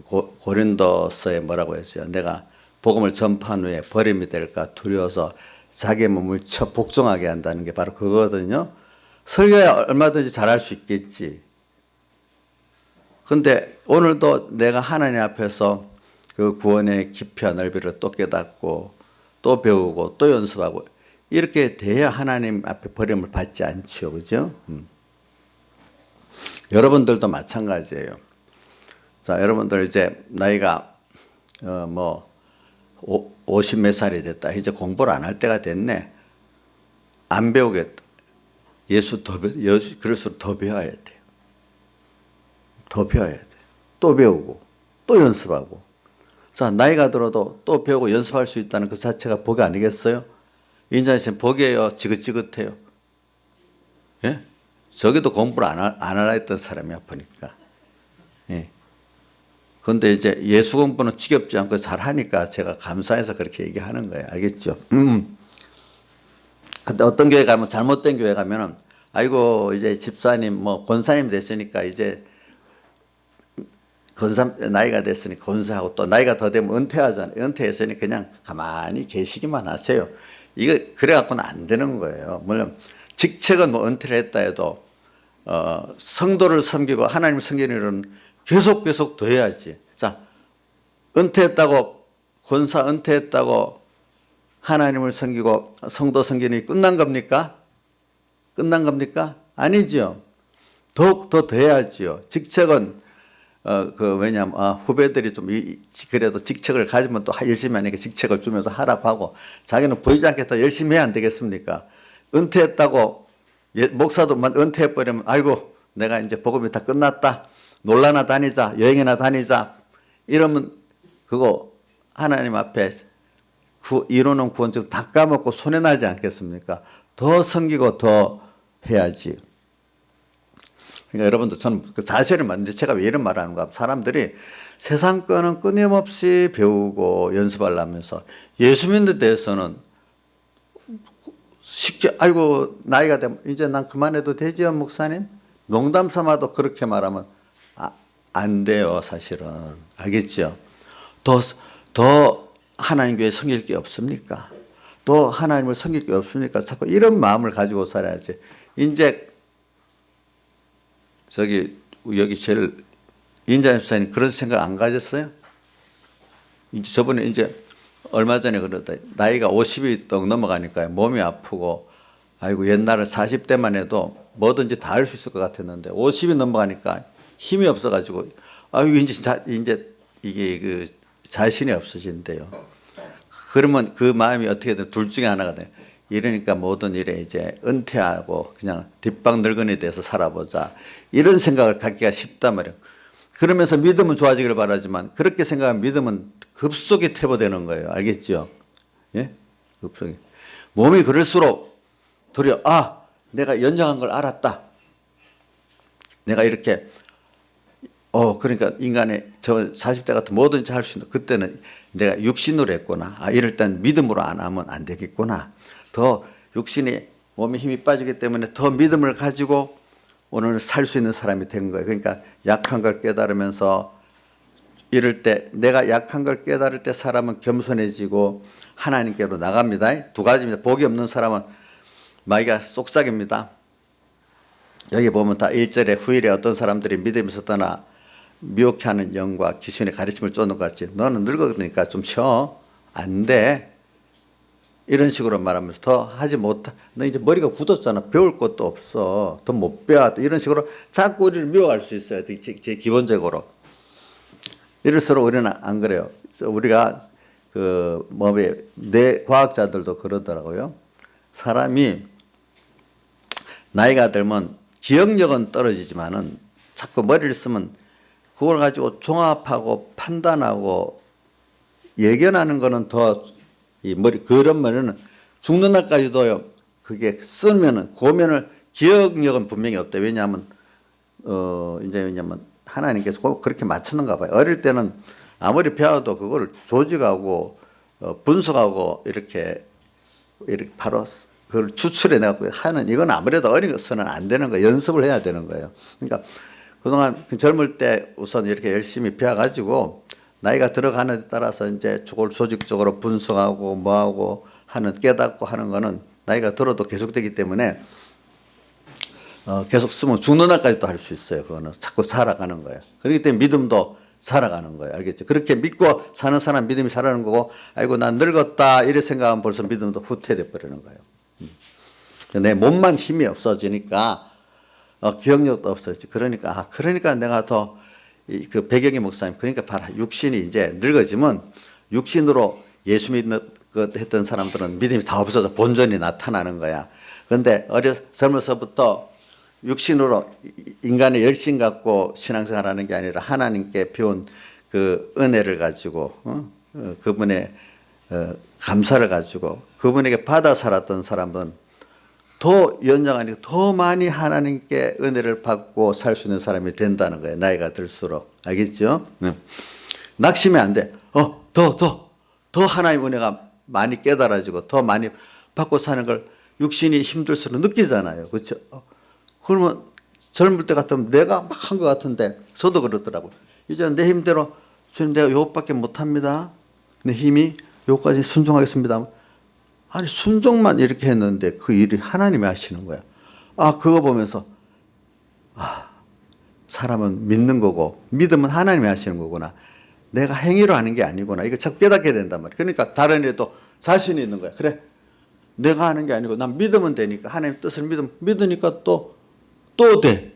Speaker 1: 고린도서에 뭐라고 했어요. 내가 복음을 전파한 후에 버림이 될까 두려워서 자기 몸을 복종하게 한다는 게 바로 그거거든요. 설교야 얼마든지 잘할 수 있겠지. 근데 오늘도 내가 하나님 앞에서 그 구원의 깊이와 넓이를 또 깨닫고 또 배우고 또 연습하고 이렇게 돼야 하나님 앞에 버림을 받지 않죠. 그죠? 여러분들도 마찬가지예요. 자, 여러분들 이제 나이가 50 몇 살이 됐다. 이제 공부를 안 할 때가 됐네. 안 배우겠다. 그럴수록 더 배워야 돼요. 더 배워야 돼요. 또 배우고 또 연습하고. 자, 나이가 들어도 또 배우고 연습할 수 있다는 그 자체가 복이 아니겠어요? 인자는 복이에요? 지긋지긋해요? 예? 저기도 공부를 안 하라 했던 사람이야, 보니까. 예. 그런데 이제 예수 공부는 지겹지 않고 잘 하니까 제가 감사해서 그렇게 얘기하는 거예요. 알겠죠? 근데 어떤 교회 가면, 잘못된 교회 가면은, 아이고, 이제 집사님, 권사님 됐으니까 이제 나이가 됐으니까 권사하고 또 나이가 더 되면 은퇴하잖아요. 은퇴했으니 그냥 가만히 계시기만 하세요. 이거 그래갖고는 안 되는 거예요. 물론 직책은 뭐 은퇴를 했다 해도 성도를 섬기고 하나님 섬기는 일은 계속 더 해야지. 자, 은퇴했다고 권사 은퇴했다고 하나님을 섬기고 성도 섬기는 게 끝난 겁니까? 끝난 겁니까? 아니죠. 더욱 더 해야지요. 직책은 왜냐면 후배들이 좀 그래도 직책을 가지면 또 열심히 하니까 직책을 주면서 하라고 하고 자기는 보이지 않게 더 열심히 해야 안 되겠습니까? 은퇴했다고 목사도 은퇴해버리면 아이고 내가 이제 복음이 다 끝났다. 놀러나 다니자. 여행이나 다니자. 이러면 그거 하나님 앞에 이루는 구원 좀 다 까먹고 손해나지 않겠습니까? 더 섬기고 더 해야지. 그러니까 여러분들 저는 그 사실을 말인데 제가 왜 이런 말을 하는가. 사람들이 세상 거는 끊임없이 배우고 연습하려면서 예수 믿는 데 대해서는 쉽게 아이고 나이가 되면 이제 난 그만해도 되지요 목사님? 농담 삼아도 그렇게 말하면 안 돼요 사실은. 알겠죠? 더 하나님 교회 섬길 게 없습니까? 또 하나님을 섬길 게 없습니까? 자꾸 이런 마음을 가지고 살아야지. 이제 여기 제일 인자 집사님 그런 생각 안 가졌어요? 이제 저번에 이제 얼마 전에 그러다 나이가 50이 딱 넘어가니까 몸이 아프고 아이고 옛날에 40대만 해도 뭐든지 다 할 수 있을 것 같았는데 50이 넘어가니까 힘이 없어가지고 아이고 이제 이게 그 자신이 없어진대요. 그러면 그 마음이 어떻게든 둘 중에 하나가 돼. 이러니까 모든 일에 이제 은퇴하고 그냥 뒷방 늙은이 돼서 살아보자. 이런 생각을 갖기가 쉽단 말이에요. 그러면서 믿음은 좋아지길 바라지만 그렇게 생각하면 믿음은 급속히 퇴보되는 거예요. 알겠죠? 예? 급속히. 몸이 그럴수록 도리어 내가 연장한 걸 알았다. 내가 이렇게 그러니까 인간의 저 40대 같은 뭐든지 할 수 있는 그때는 내가 육신으로 했구나. 이럴 땐 믿음으로 안 하면 안 되겠구나. 더 육신이 몸에 힘이 빠지기 때문에 더 믿음을 가지고 오늘 살 수 있는 사람이 된 거예요. 그러니까 약한 걸 깨달으면서 이럴 때 내가 약한 걸 깨달을 때 사람은 겸손해지고 하나님께로 나갑니다. 두 가지입니다. 복이 없는 사람은 마귀가 쏙싹입니다. 여기 보면 다 1절에 후일에 어떤 사람들이 믿음에서 떠나 미혹해 하는 영과 귀신의 가르침을 쫓는 것 같이 너는 늙어 그러니까 좀 쉬어. 안 돼. 이런 식으로 말하면서 더 하지 못하. 너 이제 머리가 굳었잖아. 배울 것도 없어. 더 못 배워. 이런 식으로 자꾸 우리를 미워할 수 있어요. 제 기본적으로. 이럴수록 우리는 안 그래요. 그래서 우리가 뇌 과학자들도 그러더라고요. 사람이 나이가 들면 기억력은 떨어지지만은 자꾸 머리를 쓰면 그걸 가지고 종합하고 판단하고 예견하는 거는 더 이 머리 그런 머리는 죽는 날까지도요. 그게 쓰면은 고면을 기억력은 분명히 없다. 왜냐하면 이제 왜냐면 하나님께서 꼭 그렇게 맞추는가 봐요. 어릴 때는 아무리 배워도 그거를 조직하고 분석하고 이렇게 바로 그걸 추출해 내고 하는 이건 아무래도 어려서는 안 되는 거예요. 연습을 해야 되는 거예요. 그러니까 그동안 젊을 때 우선 이렇게 열심히 배워가지고 나이가 들어가는 데 따라서 이제 그걸 조직적으로 분석하고 뭐하고 하는 깨닫고 하는 거는 나이가 들어도 계속되기 때문에 계속 쓰면 죽는 날까지 또 할 수 있어요. 그거는 자꾸 살아가는 거예요. 그렇기 때문에 믿음도 살아가는 거예요. 알겠죠? 그렇게 믿고 사는 사람 믿음이 살아가는 거고, 아이고 난 늙었다 이래 생각하면 벌써 믿음도 후퇴돼 버리는 거예요. 내 몸만 힘이 없어지니까 기억력도 없어지지. 그러니까 그러니까 내가 더 그 배경의 목사님 그러니까 봐라 육신이 이제 늙어지면 육신으로 예수 믿는 것 했던 사람들은 믿음이 다 없어져 본전이 나타나는 거야. 그런데 젊어서부터 육신으로 인간의 열심 갖고 신앙생활하는 게 아니라 하나님께 배운 그 은혜를 가지고 그분의 감사를 가지고 그분에게 받아 살았던 사람은 더 연장하니까 더 많이 하나님께 은혜를 받고 살 수 있는 사람이 된다는 거예요. 나이가 들수록. 알겠죠? 낙심이 안 돼. 더 하나님 은혜가 많이 깨달아지고 더 많이 받고 사는 걸 육신이 힘들수록 느끼잖아요. 그렇죠? 그러면 젊을 때 같으면 내가 막 한 것 같은데 저도 그렇더라고요. 이제 내 힘대로 주님 내가 요것밖에 못합니다. 내 힘이 요것까지 순종하겠습니다. 아니 순종만 이렇게 했는데 그 일이 하나님이 하시는 거야. 그거 보면서 사람은 믿는 거고 믿음은 하나님이 하시는 거구나. 내가 행위로 하는 게 아니구나. 이걸 자꾸 깨닫게 된단 말이야. 그러니까 다른 일에도 자신이 있는 거야. 그래 내가 하는 게 아니고 난 믿으면 되니까 하나님 뜻을 믿으니까 또 돼.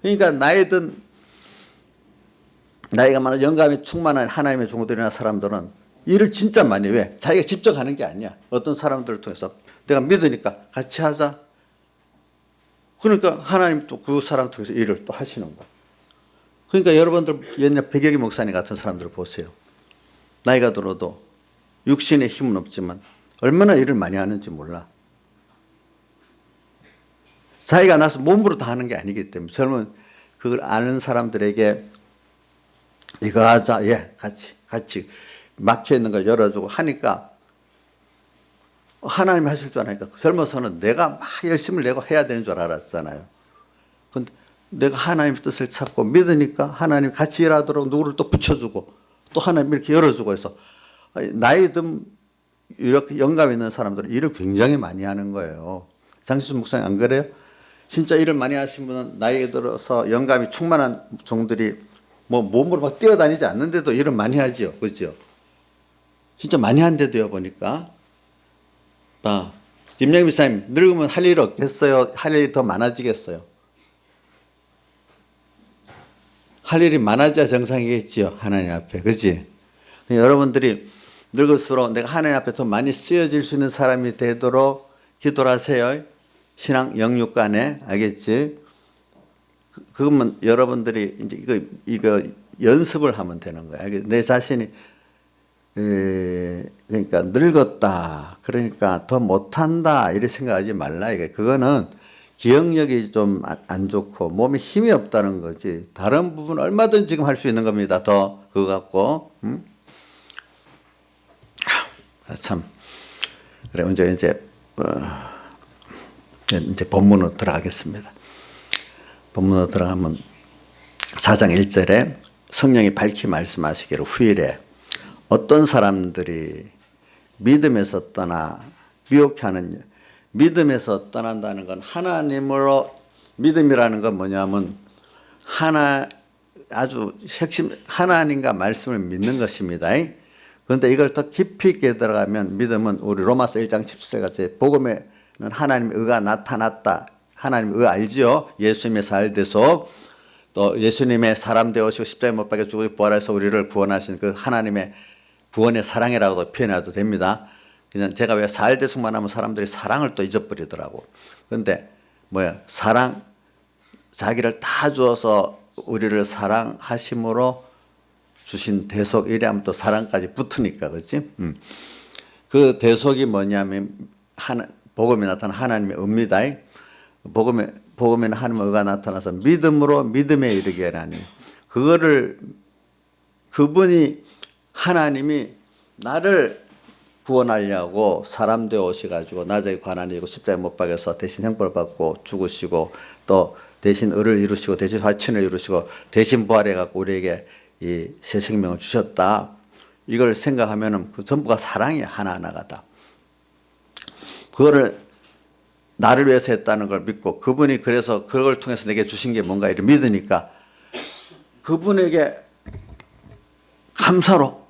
Speaker 1: 그러니까 나이가 많아 영감이 충만한 하나님의 종들이나 사람들은 일을 진짜 많이 해. 왜? 자기가 직접 하는 게 아니야. 어떤 사람들을 통해서 내가 믿으니까 같이 하자. 그러니까 하나님 또 그 사람 통해서 일을 또 하시는 거야. 그러니까 여러분들 옛날 백여기 목사님 같은 사람들을 보세요. 나이가 들어도 육신의 힘은 없지만 얼마나 일을 많이 하는지 몰라. 자기가 나서 몸으로 다 하는 게 아니기 때문에 젊은 그걸 아는 사람들에게 이거 하자. 같이 막혀 있는 걸 열어주고 하니까 하나님이 하실 줄 아니까 젊어서는 내가 막 열심을 내고 해야 되는 줄 알았잖아요. 근데 내가 하나님의 뜻을 찾고 믿으니까 하나님 같이 일하도록 누구를 또 붙여주고 또 하나님 이렇게 열어주고 해서 나이 든 이렇게 영감 있는 사람들은 일을 굉장히 많이 하는 거예요. 장시순 목사님 안 그래요? 진짜 일을 많이 하신 분은 나이 들어서 영감이 충만한 종들이 뭐 몸으로 막 뛰어다니지 않는데도 일을 많이 하죠. 그렇죠? 진짜 많이 한데도요 보니까 김영희 목사님 늙으면 할 일 없겠어요? 할 일이 더 많아지겠어요? 할 일이 많아져야 정상이겠지요. 하나님 앞에. 그렇지? 여러분들이 늙을수록 내가 하나님 앞에 더 많이 쓰여질 수 있는 사람이 되도록 기도를 하세요. 신앙 영육간에. 알겠지? 그러면 여러분들이 이제 이거 연습을 하면 되는 거야. 내 자신이 그러니까 늙었다. 그러니까 더 못한다. 이렇게 생각하지 말라. 그거는 기억력이 좀 안 좋고 몸에 힘이 없다는 거지. 다른 부분 얼마든지 지금 할 수 있는 겁니다. 더 그거 갖고. 참. 그래 이제 본문으로 들어가겠습니다. 본문으로 들어가면 4장 1절에 성령이 밝히 말씀하시기를 후일에 어떤 사람들이 믿음에서 떠나 미혹하는 믿음에서 떠난다는 건 하나님으로 믿음이라는 건 뭐냐면 아주 핵심 하나님과 말씀을 믿는 것입니다. 그런데 이걸 더 깊이 있게 들어가면 믿음은 우리 로마서 1장 10절 같이 복음에는 하나님의 의가 나타났다. 하나님의 의 알지요? 예수님의 살대소 또 예수님의 사람 되어시고 십자가에 못 박혀 죽고 부활해서 우리를 구원하신 그 하나님의 구원의 사랑이라고도 표현해도 됩니다. 그냥 제가 왜 살대속만 하면 사람들이 사랑을 또 잊어버리더라고. 그런데 사랑, 자기를 다 주어서 우리를 사랑하심으로 주신 대속, 이래하면 또 사랑까지 붙으니까, 그렇지? 그 대속이 뭐냐면 복음에 나타난 하나님의 의입니다. 복음에는 하나님의 의가 나타나서 믿음으로 믿음에 이르게 하나니, 그분이 하나님이 나를 구원하려고 사람 되어 오셔가지고 나자기 관한이고 십자가에 못 박여서 대신 형벌을 받고 죽으시고 또 대신 의를 이루시고 대신 화친을 이루시고 대신 부활해갖고 우리에게 이 새 생명을 주셨다. 이걸 생각하면은 그 전부가 사랑이 하나하나가 다. 그거를 나를 위해서 했다는 걸 믿고 그분이 그래서 그걸 통해서 내게 주신 게 뭔가 이를 믿으니까 그분에게 감사로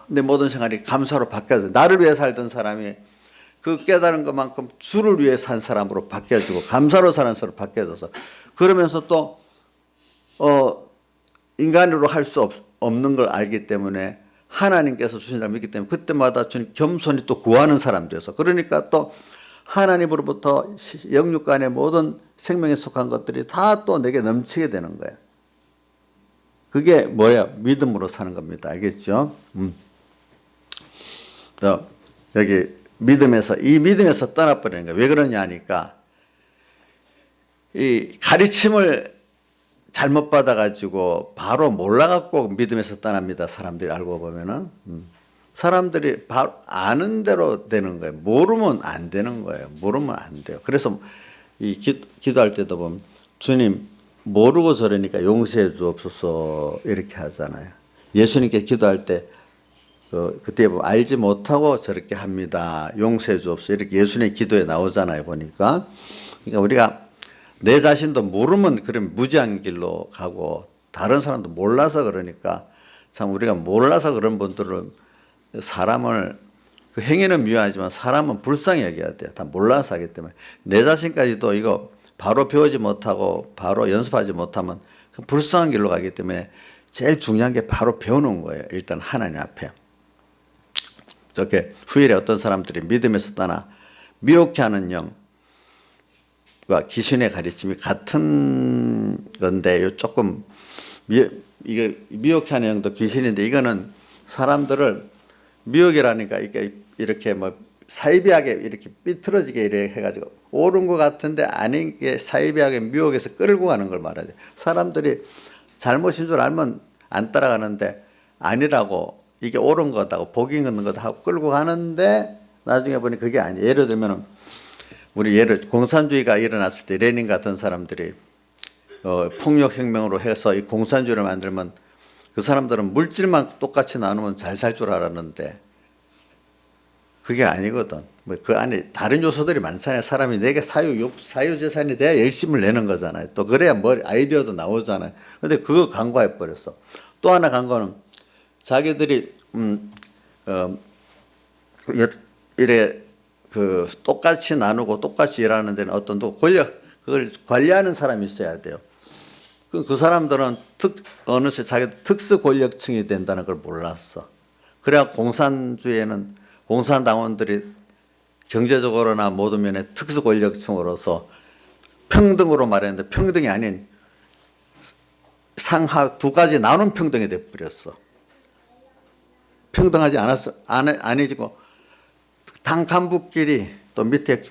Speaker 1: 내 모든 생활이 감사로 바뀌어져. 나를 위해 살던 사람이 그 깨달은 것만큼 주를 위해 산 사람으로 바뀌어지고 감사로 사는 사람으로 바뀌어져서 그러면서 또 인간으로 할 수 없는 걸 알기 때문에 하나님께서 주신 사람을 믿기 때문에 그때마다 주님 겸손히 또 구하는 사람 돼서 그러니까 또 하나님으로부터 영육간의 모든 생명에 속한 것들이 다 또 내게 넘치게 되는 거예요. 그게 뭐야? 믿음으로 사는 겁니다. 알겠죠? 여기 이 믿음에서 떠나버리는 거예요. 왜 그러냐 하니까 이 가르침을 잘못 받아가지고 바로 몰라갖고 믿음에서 떠납니다. 사람들이 알고 보면은. 사람들이 바로 아는 대로 되는 거예요. 모르면 안 되는 거예요. 모르면 안 돼요. 그래서 이 기도할 때도 보면 주님 모르고 저러니까 용서해 주옵소서 이렇게 하잖아요. 예수님께 기도할 때 그때 보면 알지 못하고 저렇게 합니다. 용서해 주옵소서 이렇게 예수님의 기도에 나오잖아요. 보니까. 그러니까 우리가 내 자신도 모르면 그런 무지한 길로 가고 다른 사람도 몰라서 그러니까 참 우리가 몰라서 그런 분들을 사람을 그 행위는 미워하지만 사람은 불쌍히 여겨야 돼요. 다 몰라서 하기 때문에 내 자신까지도 이거 바로 배우지 못하고 바로 연습하지 못하면 그 불쌍한 길로 가기 때문에 제일 중요한 게 바로 배우는 거예요. 일단 하나님 앞에. 저렇게 후일에 어떤 사람들이 믿음에서 떠나 미혹해 하는 영 귀신의 가르침이 같은 건데 조금 이게 미혹하는 영도 귀신인데 이거는 사람들을 미혹이라니까 이렇게 뭐 사이비하게 이렇게 삐뚤어지게 이렇게 해가지고 옳은 것 같은데 아닌 게 사이비하게 미혹해서 끌고 가는 걸 말하죠. 사람들이 잘못인 줄 알면 안 따라가는데 아니라고 이게 옳은 거다고 복이 있는 거다 하고 끌고 가는데 나중에 보니 그게 아니에요. 예를 들면은 우리 공산주의가 일어났을 때 레닌 같은 사람들이 폭력혁명으로 해서 이 공산주의를 만들면 그 사람들은 물질만 똑같이 나누면 잘 살 줄 알았는데 그게 아니거든. 그 안에 다른 요소들이 많잖아요. 사람이 내게 사유재산이 돼야 열심을 내는 거잖아요. 또 그래야 아이디어도 나오잖아요. 근데 그거 간과해 버렸어. 또 하나 간과는 자기들이 이래 똑같이 나누고 똑같이 일하는 데는 어떤 그걸 관리하는 사람이 있어야 돼요. 그 사람들은 어느새 자기 특수 권력층이 된다는 걸 몰랐어. 그래야 공산주의에는 공산당원들이 경제적으로나 모든 면에 특수 권력층으로서 평등으로 말했는데 평등이 아닌 상하 두 가지 나눈 평등이 돼버렸어. 평등하지 않았어. 아니지고 당 간부끼리 또 밑에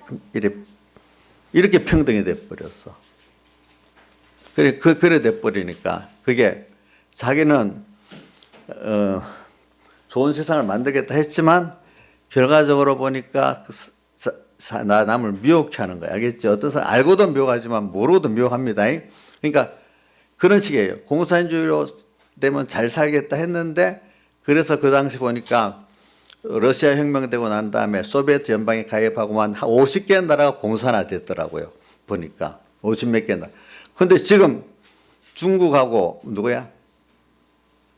Speaker 1: 이렇게 평등이 돼버렸어. 그래 돼버리니까 그게 자기는 좋은 세상을 만들겠다 했지만 결과적으로 보니까 남을 미혹해 하는 거야. 알겠죠? 어떤 사람 알고도 미혹하지만 모르고도 미혹합니다. 그러니까 그런 식이에요. 공산주의로 되면 잘 살겠다 했는데 그래서 그 당시 보니까 러시아 혁명되고 난 다음에 소비에트 연방에 가입하고만 50개 나라가 공산화 됐더라고요. 보니까 50몇 개 나라. 근데 지금 중국하고 누구야?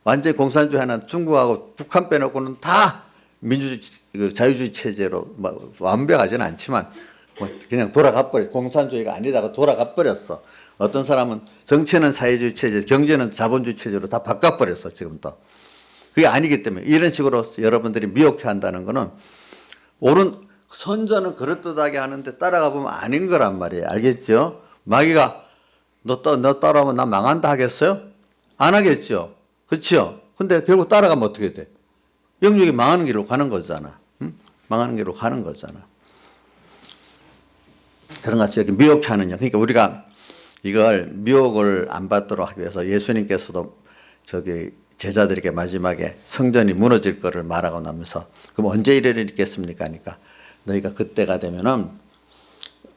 Speaker 1: 완전히 공산주의 하는 중국하고 북한 빼놓고는 다 민주주의, 자유주의 체제로 완벽하지는 않지만 그냥 돌아가 버렸어. 공산주의가 아니다가 돌아가 버렸어. 어떤 사람은 정치는 사회주의 체제, 경제는 자본주의 체제로 다 바꿔버렸어. 지금도. 그게 아니기 때문에 이런 식으로 여러분들이 미혹해 한다는 거는 선전은 그럴듯하게 하는데 따라가 보면 아닌 거란 말이에요. 알겠죠? 마귀가 너 따라오면 나 망한다 하겠어요? 안 하겠죠. 그렇죠? 근데 결국 따라가면 어떻게 돼? 영역이 망하는 길로 가는 거잖아. 응? 망하는 길로 가는 거잖아. 그런 것이 여기 미혹해 하느냐. 그러니까 우리가 이걸 미혹을 안 받도록 하기 위해서 예수님께서도 저기 제자들에게 마지막에 성전이 무너질 거를 말하고 나면서 그럼 언제 이르겠습니까? 하니까 너희가 그때가 되면은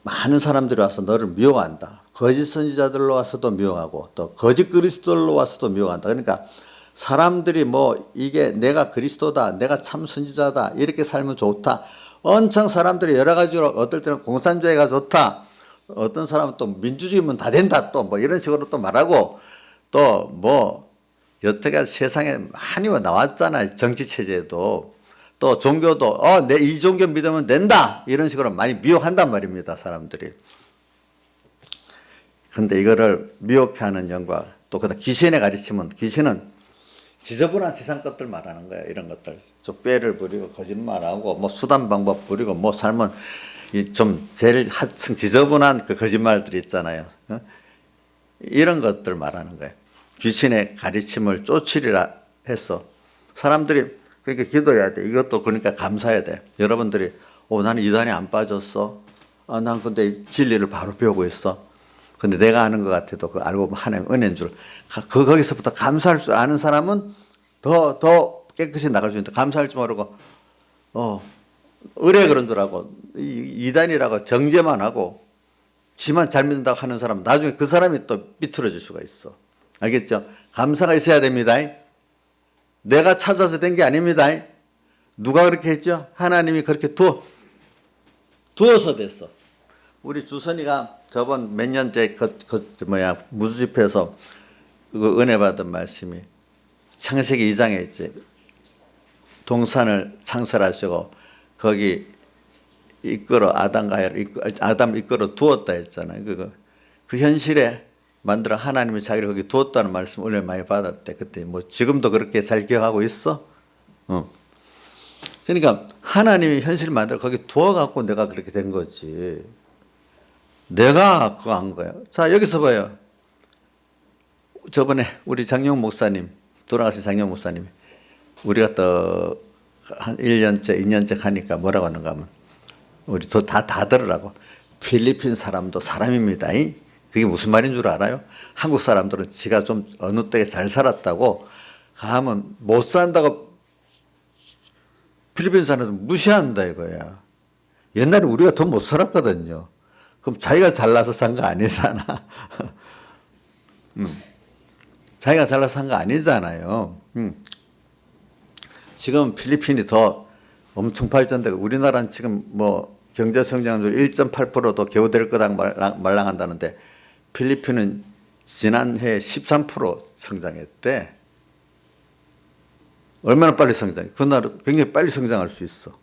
Speaker 1: 많은 사람들이 와서 너를 미혹한다. 거짓 선지자들로 와서도 미혹하고 또 거짓 그리스도로 와서도 미혹한다. 그러니까 사람들이 뭐 이게 내가 그리스도다, 내가 참 선지자다, 이렇게 살면 좋다. 엄청 사람들이 여러 가지로 어떨 때는 공산주의가 좋다. 어떤 사람은 또 민주주의면 다 된다. 또 뭐 이런 식으로 또 말하고 또 뭐 여태까지 세상에 많이 나왔잖아요. 정치 체제도. 또 종교도 내 이 종교 믿으면 된다 이런 식으로 많이 미혹한단 말입니다. 사람들이. 그런데 이거를 미혹해 하는 영과 또 그다음 귀신의 가르침은 귀신은 지저분한 세상 것들 말하는 거예요. 이런 것들 족배를 부리고 거짓말하고 뭐 수단 방법 부리고 뭐 삶은 좀 제일 하층 지저분한 그 거짓말들이 있잖아요. 이런 것들 말하는 거예요. 귀신의 가르침을 쫓으리라 해서 사람들이 그러니까 기도해야 돼. 이것도 그러니까 감사해야 돼. 여러분들이 나는 이단에 안 빠졌어. 난 근데 진리를 바로 배우고 있어. 근데 내가 아는 것 같아도 그 알고 하나님 은혜인 줄. 거기서부터 감사할 줄 아는 사람은 더 깨끗이 나갈 수 있는데 감사할 줄 모르고 의뢰 그런 줄 알고 이단이라고 정죄만 하고 지만 잘 믿는다고 하는 사람 나중에 그 사람이 또 비틀어질 수가 있어. 알겠죠? 감사가 있어야 됩니다. 내가 찾아서 된 게 아닙니다. 누가 그렇게 했죠? 하나님이 그렇게 두어서 됐어. 우리 주선이가 저번 몇 년째 무주 집회에서 그 은혜 받은 말씀이 창세기 2장에 있지. 동산을 창설하시고 거기 아담 이끌어 두었다 했잖아요. 그 현실에 만들어 하나님이 자기를 거기 두었다는 말씀 은혜 많이 받았대. 그때 뭐 지금도 그렇게 잘 기억하고 있어? 그러니까 하나님이 현실을 만들어 거기 두어갖고 내가 그렇게 된 거지. 내가 그거 한 거야. 자, 여기서 봐요. 저번에 우리 장용 목사님, 돌아가신 장용 목사님이 우리가 또 한 1년째, 2년째 가니까 뭐라고 하는가 하면 우리 다 들으라고. 필리핀 사람도 사람입니다. 그게 무슨 말인 줄 알아요? 한국 사람들은 지가 좀 어느 때에 잘 살았다고 가면 못 산다고 필리핀 사람들 무시한다 이거야. 옛날에 우리가 더 못 살았거든요. 그럼 자기가 잘나서 산 거 아니잖아. 자기가 잘나서 산 거 아니잖아요. 지금 필리핀이 더 엄청 발전되고 우리나라는 지금 뭐 경제 성장률 1.8%도 겨우 될 거다 말랑한다는데 필리핀은 지난해 13% 성장했대. 얼마나 빨리 성장해? 그 나라 굉장히 빨리 성장할 수 있어.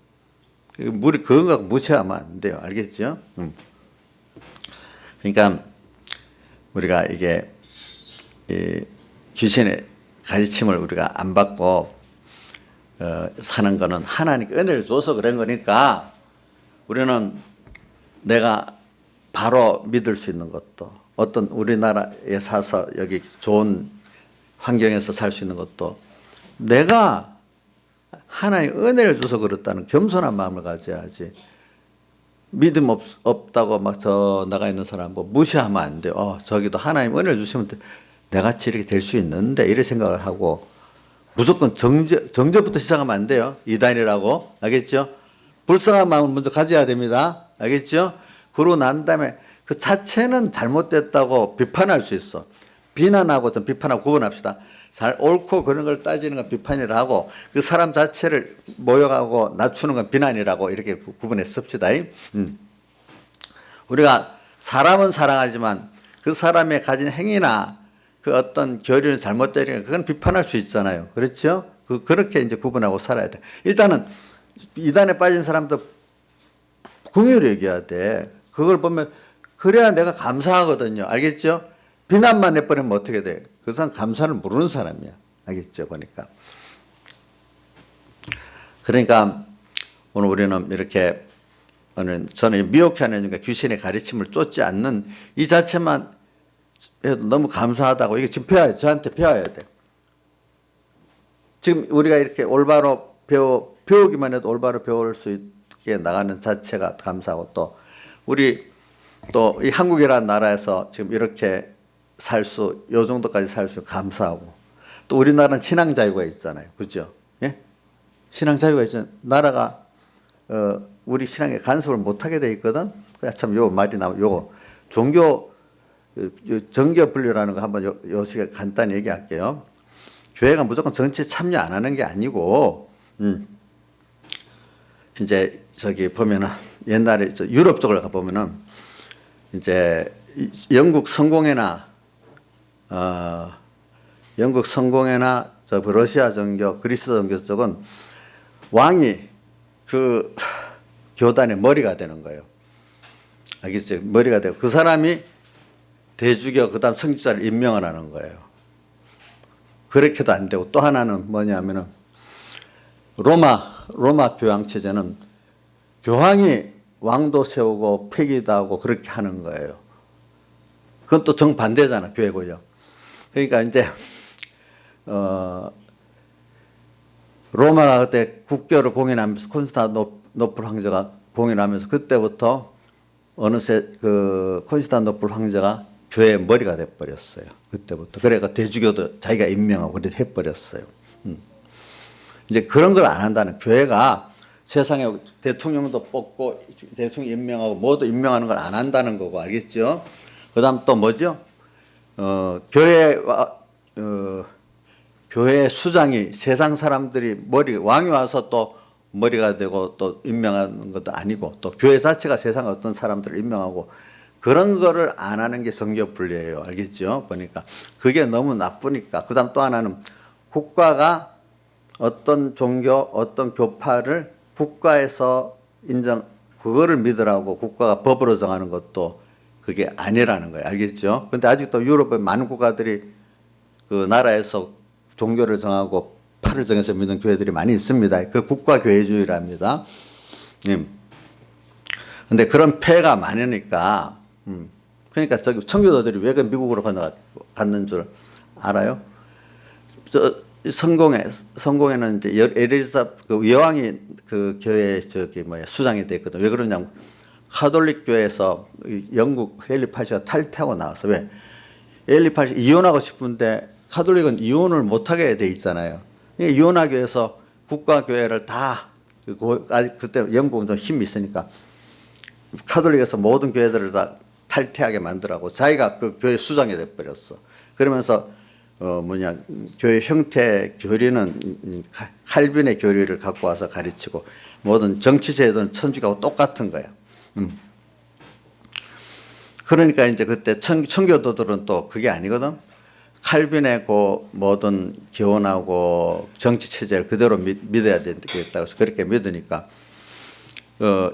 Speaker 1: 그런 거 무시하면 안 돼요. 알겠죠? 그러니까 우리가 이게 귀신의 가르침을 우리가 안 받고 사는 거는 하나님께 은혜를 줘서 그런 거니까 우리는 내가 바로 믿을 수 있는 것도 어떤 우리나라에 사서 여기 좋은 환경에서 살 수 있는 것도 내가 하나님 은혜를 줘서 그렇다는 겸손한 마음을 가져야지. 믿음 없다고 막 저 나가 있는 사람 뭐 무시하면 안 돼요. 저기도 하나님 은혜를 주시면 내같이 이렇게 될 수 있는데 이런 생각을 하고 무조건 정죄부터 시작하면 안 돼요. 이단이라고. 알겠죠? 불쌍한 마음을 먼저 가져야 됩니다. 알겠죠? 그러고 난 다음에 그 자체는 잘못됐다고 비판할 수 있어. 비난하고 좀 비판하고 구분합시다. 잘 옳고 그런 걸 따지는 건 비판이라 하고 그 사람 자체를 모욕하고 낮추는 건 비난이라고 이렇게 구분해 씁시다. 우리가 사람은 사랑하지만 그 사람의 가진 행위나 그 어떤 교류는 잘못되니까 그건 비판할 수 있잖아요. 그렇죠? 그렇게 이제 구분하고 살아야 돼. 일단은 이단에 빠진 사람도 긍휼히 여겨야 돼. 그걸 보면 그래야 내가 감사하거든요. 알겠죠? 비난만 해버리면 어떻게 돼? 그 사람 감사를 모르는 사람이야. 알겠죠? 보니까. 그러니까 오늘 우리는 이렇게 저는 미혹해 하는 귀신의 가르침을 쫓지 않는 이 자체만 해도 너무 감사하다고. 이게 지금 배워야 돼. 저한테 배워야 돼. 지금 우리가 이렇게 올바로 배우기만 해도 올바로 배울 수 있게 나가는 자체가 감사하고, 또 우리 또 이 한국이라는 나라에서 지금 이렇게 요 정도까지 살 수 감사하고, 또 우리나라는 신앙 자유가 있잖아요. 그죠? 예? 신앙 자유가 있잖아요. 나라가 우리 신앙에 간섭을 못하게 돼 있거든. 그래 참 요 말이 나오고, 요거 종교 정교 분류라는 거 한번 요 시간에 간단히 얘기할게요. 교회가 무조건 정치에 참여 안 하는 게 아니고, 이제 저기 보면은 옛날에 유럽 쪽을 가 보면은 이제 영국 성공회나 저 러시아 정교, 그리스 정교 쪽은 왕이 그 교단의 머리가 되는 거예요. 알겠죠? 머리가 되고 그 사람이 대주교 그다음 성직자를 임명을 하는 거예요. 그렇게도 안 되고, 또 하나는 뭐냐면은 로마 교황 체제는 교황이 왕도 세우고 폐기도 하고 그렇게 하는 거예요. 그건 또 정반대잖아, 교회고요. 그러니까 이제 로마가 그때 국교를 공인하면서 콘스탄티노플 황제가 공인하면서 그때부터 어느새 그 콘스탄티노플 황제가 교회의 머리가 돼버렸어요. 그때부터. 그래가 대주교도 자기가 임명하고 그렇게 해버렸어요. 이제 그런 걸 안 한다는, 교회가 세상에 대통령도 뽑고 대통령 임명하고 모두 임명하는 걸 안 한다는 거고, 알겠죠? 그 다음 또 뭐죠? 교회 수장이 세상 사람들이 왕이 와서 또 머리가 되고 또 임명하는 것도 아니고, 또 교회 자체가 세상 어떤 사람들을 임명하고, 그런 거를 안 하는 게 성교 분리예요. 알겠죠? 보니까 그게 너무 나쁘니까. 그 다음 또 하나는 국가가 어떤 종교, 어떤 교파를 국가에서 그거를 믿으라고 국가가 법으로 정하는 것도 그게 아니라는 거예요. 알겠죠? 근데 아직도 유럽의 많은 국가들이 그 나라에서 종교를 정하고 파를 정해서 믿는 교회들이 많이 있습니다. 그 국가교회주의랍니다. 근데 그런 폐가 많으니까, 그러니까 저기 청교도들이 왜 그 미국으로 갔는 줄 알아요? 성공에는 이제 엘리자베스 그 여왕이 그 교회 수장이 됐거든. 왜 그러냐면 카톨릭 교회에서 영국 헨리 8세가 탈퇴하고 나와서, 왜 헨리 8세 이혼하고 싶은데 카톨릭은 이혼을 못하게 돼 있잖아요. 이혼하기 위해서 국가 교회를 다 그때 영국은 좀 힘이 있으니까 카톨릭에서 모든 교회들을 다 탈퇴하게 만들라고 자기가 그 교회 수장이 돼 버렸어. 그러면서 교회 형태 교리는 칼빈의 교리를 갖고 와서 가르치고, 모든 정치 제도는 천주교하고 똑같은 거야. 그러니까 이제 그때 청교도들은 또 그게 아니거든. 칼빈의 그 모든 교훈하고 정치 체제를 그대로 믿어야 되겠다고 해서 그렇게 믿으니까,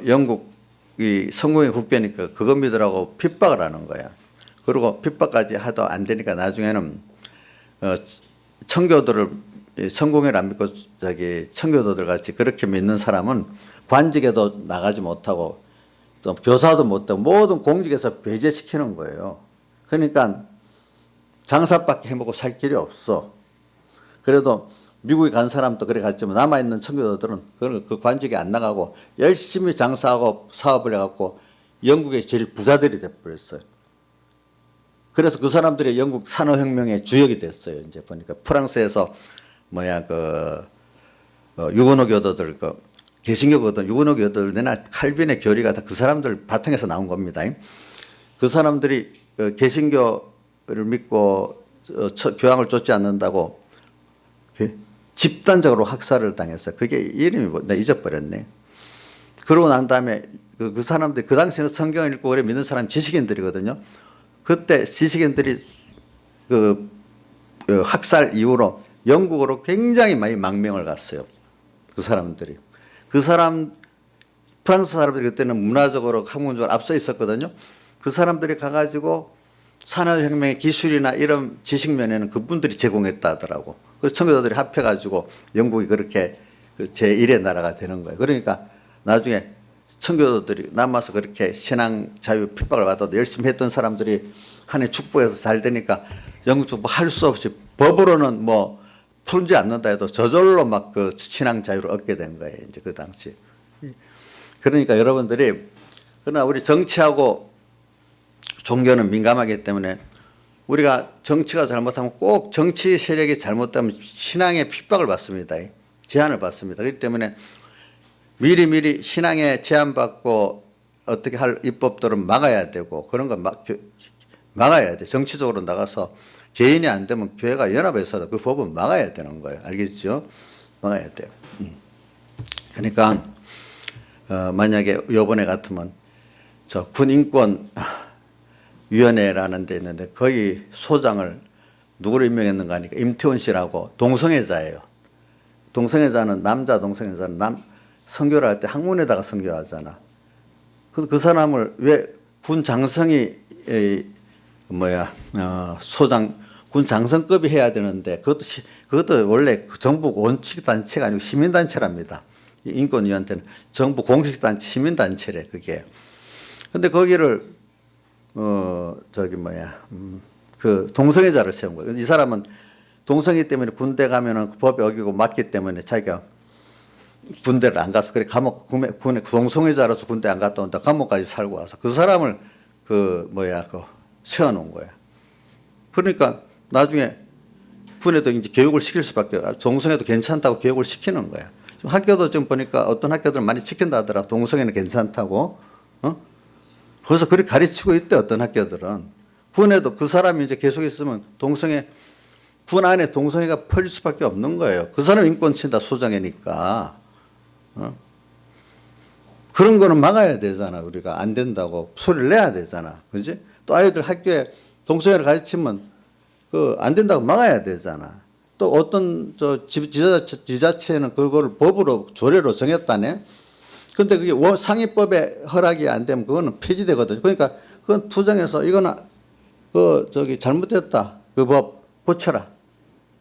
Speaker 1: 영국이 성공의 국교니까 그거 믿으라고 핍박을 하는 거야. 그리고 핍박까지 하도 안 되니까 나중에는 청교도를 성공회를 안 믿고 청교도들 같이 그렇게 믿는 사람은 관직에도 나가지 못하고 또 교사도 못하고 모든 공직에서 배제시키는 거예요. 그러니까 장사밖에 해먹고 살 길이 없어. 그래도 미국에 간 사람도 그래 갔지만 남아있는 청교도들은 그 관직에 안 나가고 열심히 장사하고 사업을 해갖고 영국의 제일 부자들이 돼버렸어요. 그래서 그 사람들이 영국 산업혁명의 주역이 됐어요. 이제 보니까 프랑스에서 유고노 교도들, 개신교 교도들, 유고노 교도들, 내나 칼빈의 교리가 다 그 사람들 바탕에서 나온 겁니다. 그 사람들이 개신교를 믿고 교황을 쫓지 않는다고 집단적으로 학살을 당했어요. 그게 이름이 내가 잊어버렸네. 그러고 난 다음에 그 사람들이 그 당시에는 성경을 읽고 그래 믿는 사람 지식인들이거든요. 그때 지식인들이 그 학살 이후로 영국으로 굉장히 많이 망명을 갔어요. 그 사람들이. 프랑스 사람들이 그때는 문화적으로 학문적으로 앞서 있었거든요. 그 사람들이 가가지고 산업혁명의 기술이나 이런 지식 면에는 그분들이 제공했다 하더라고. 그래서 청교도들이 합해가지고 영국이 그렇게 제1의 나라가 되는 거예요. 그러니까 나중에 청교도들이 남아서 그렇게 신앙 자유 핍박을 받아도 열심히 했던 사람들이 하나님 축복해서 잘 되니까 영국 축복 할 수 없이 법으로는 뭐 풀지 않는다 해도 저절로 막 그 신앙 자유를 얻게 된 거예요. 이제 그 당시. 그러니까 여러분들이 그러나 우리 정치하고 종교는 민감하기 때문에 우리가 정치가 잘못하면 꼭 정치 세력이 잘못되면 신앙의 핍박을 받습니다. 제한을 받습니다. 그렇기 때문에 미리미리 신앙에 제한받고 어떻게 할 입법들은 막아야 되고 그런 건 막아야 돼. 정치적으로 나가서 개인이 안 되면 교회가 연합해서 그 법은 막아야 되는 거예요. 알겠죠? 막아야 돼요. 그러니까 만약에 요번에 같으면 저 군인권위원회라는 데 있는데 거기 소장을 누구를 임명했는가 하니까 임태훈 씨라고 동성애자예요. 동성애자는 남자 동성애자는 선교를 할 때 학문에다가 선교하잖아. 그 사람을 왜 군 장성이 소장 군 장성급이 해야 되는데 그것도 원래 정부 원칙 단체가 아니고 시민 단체랍니다. 인권위원회는 정부 공식 단체 시민 단체래 그게. 근데 거기를 그 동성애자를 세운 거예요. 이 사람은 동성애 때문에 군대 가면은 그 법에 어기고 맞기 때문에 자기가 군대를 안 가서 그래 군에 동성애자로서 군대 안 갔다 온다 감옥까지 살고 와서 그 사람을 세워놓은 거야. 그러니까 나중에 군에도 이제 교육을 시킬 수밖에 동성애도 괜찮다고 교육을 시키는 거야. 학교도 좀 보니까 어떤 학교들은 많이 시킨다 하더라. 동성애는 괜찮다고. 그래서 그렇게 가르치고 있대 어떤 학교들은. 군에도 그 사람이 이제 계속 있으면 군 안에 동성애가 퍼질 수밖에 없는 거예요. 그 사람 인권 친다 소장이니까. 그런 거는 막아야 되잖아. 우리가 안 된다고 소리를 내야 되잖아. 그지? 또 아이들 학교에 동성애를 가르치면 안 된다고 막아야 되잖아. 또 어떤 지자체는 그거를 법으로 조례로 정했다네. 근데 그게 상위법에 허락이 안 되면 그거는 폐지되거든요. 그러니까 그건 투정해서 이거는 잘못됐다. 그 법 고쳐라.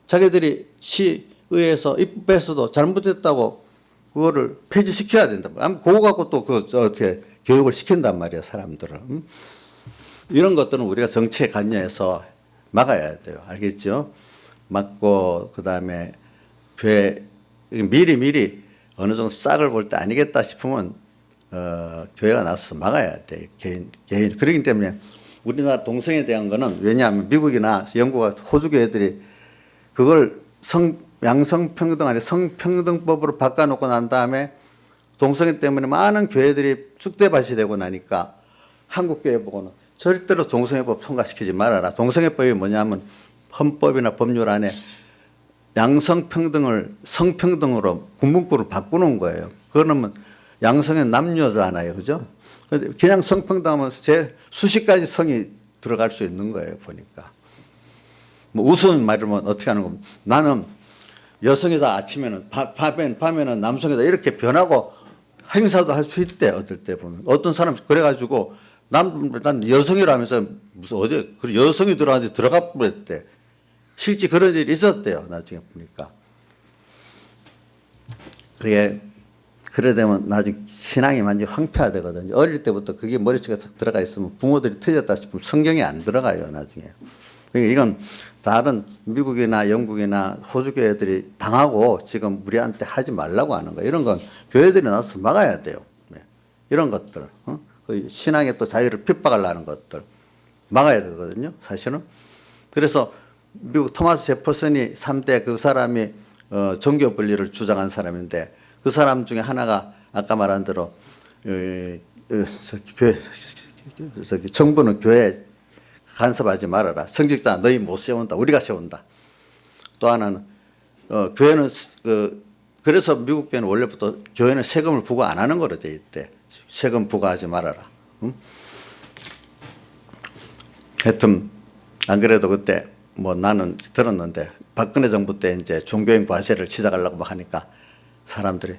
Speaker 1: 자기들이 시의회에서 입법에서도 잘못됐다고 그거를 폐지시켜야 된다. 그거 갖고 또 어떻게 교육을 시킨단 말이야 사람들을. 이런 것들은 우리가 정치에 관여해서 막아야 돼요. 알겠죠? 막고 그다음에 미리 어느 정도 싹을 볼 때 아니겠다 싶으면 교회가 나서서 막아야 돼. 개인. 그렇기 때문에 우리나라 동성애에 대한 거는 왜냐하면 미국이나 영국과 호주 교회들이 그걸 양성평등 아니 성평등법으로 바꿔놓고 난 다음에 동성애 때문에 많은 교회들이 쑥대밭이 되고 나니까 한국 교회 보고는 절대로 동성애법 통과시키지 말아라. 동성애법이 뭐냐면 헌법이나 법률 안에 양성평등을 성평등으로 군문구를 바꾸는 거예요. 그러면 양성은 남녀잖아요. 그죠? 그냥 성평등하면 수십 가지 성이 들어갈 수 있는 거예요. 보니까. 뭐 우스운 말이면 어떻게 하는 겁니까? 나는 여성이다 아침에는 밤에는 남성이다 이렇게 변하고 행사도 할 수 있대. 어떨 때 보면. 어떤 사람 그래가지고 난 여성이라면서 무슨 여성이 들어가는데 들어가 버렸대. 실제 그런 일이 있었대요. 나중에 보니까. 그래 되면 나중에 신앙이 완전히 황폐화되거든요. 어릴 때부터 그게 머릿속에 딱 들어가 있으면 부모들이 틀렸다 싶으면 성경에 안 들어가요. 나중에. 그러니까 이건 다른 미국이나 영국이나 호주 교회들이 당하고 지금 우리한테 하지 말라고 하는 거예요. 이런 건 교회들이 나서서 막아야 돼요. 이런 것들. 그 신앙의 또 자유를 핍박하려는 것들 막아야 되거든요. 사실은. 그래서 미국 토마스 제퍼슨이 3대 그 사람이 종교 분리를 주장한 사람인데 그 사람 중에 하나가 아까 말한 대로 정부는 교회 간섭하지 말아라. 성직자 너희 못 세운다. 우리가 세운다. 또 하나는 교회는 그래서 미국 교회는 원래부터 교회는 세금을 부과 안 하는 거로 돼 있대. 세금 부과하지 말아라. 응? 하여튼 안 그래도 그때 뭐 나는 들었는데 박근혜 정부 때 이제 종교인 과세를 시작하려고 막 하니까 사람들이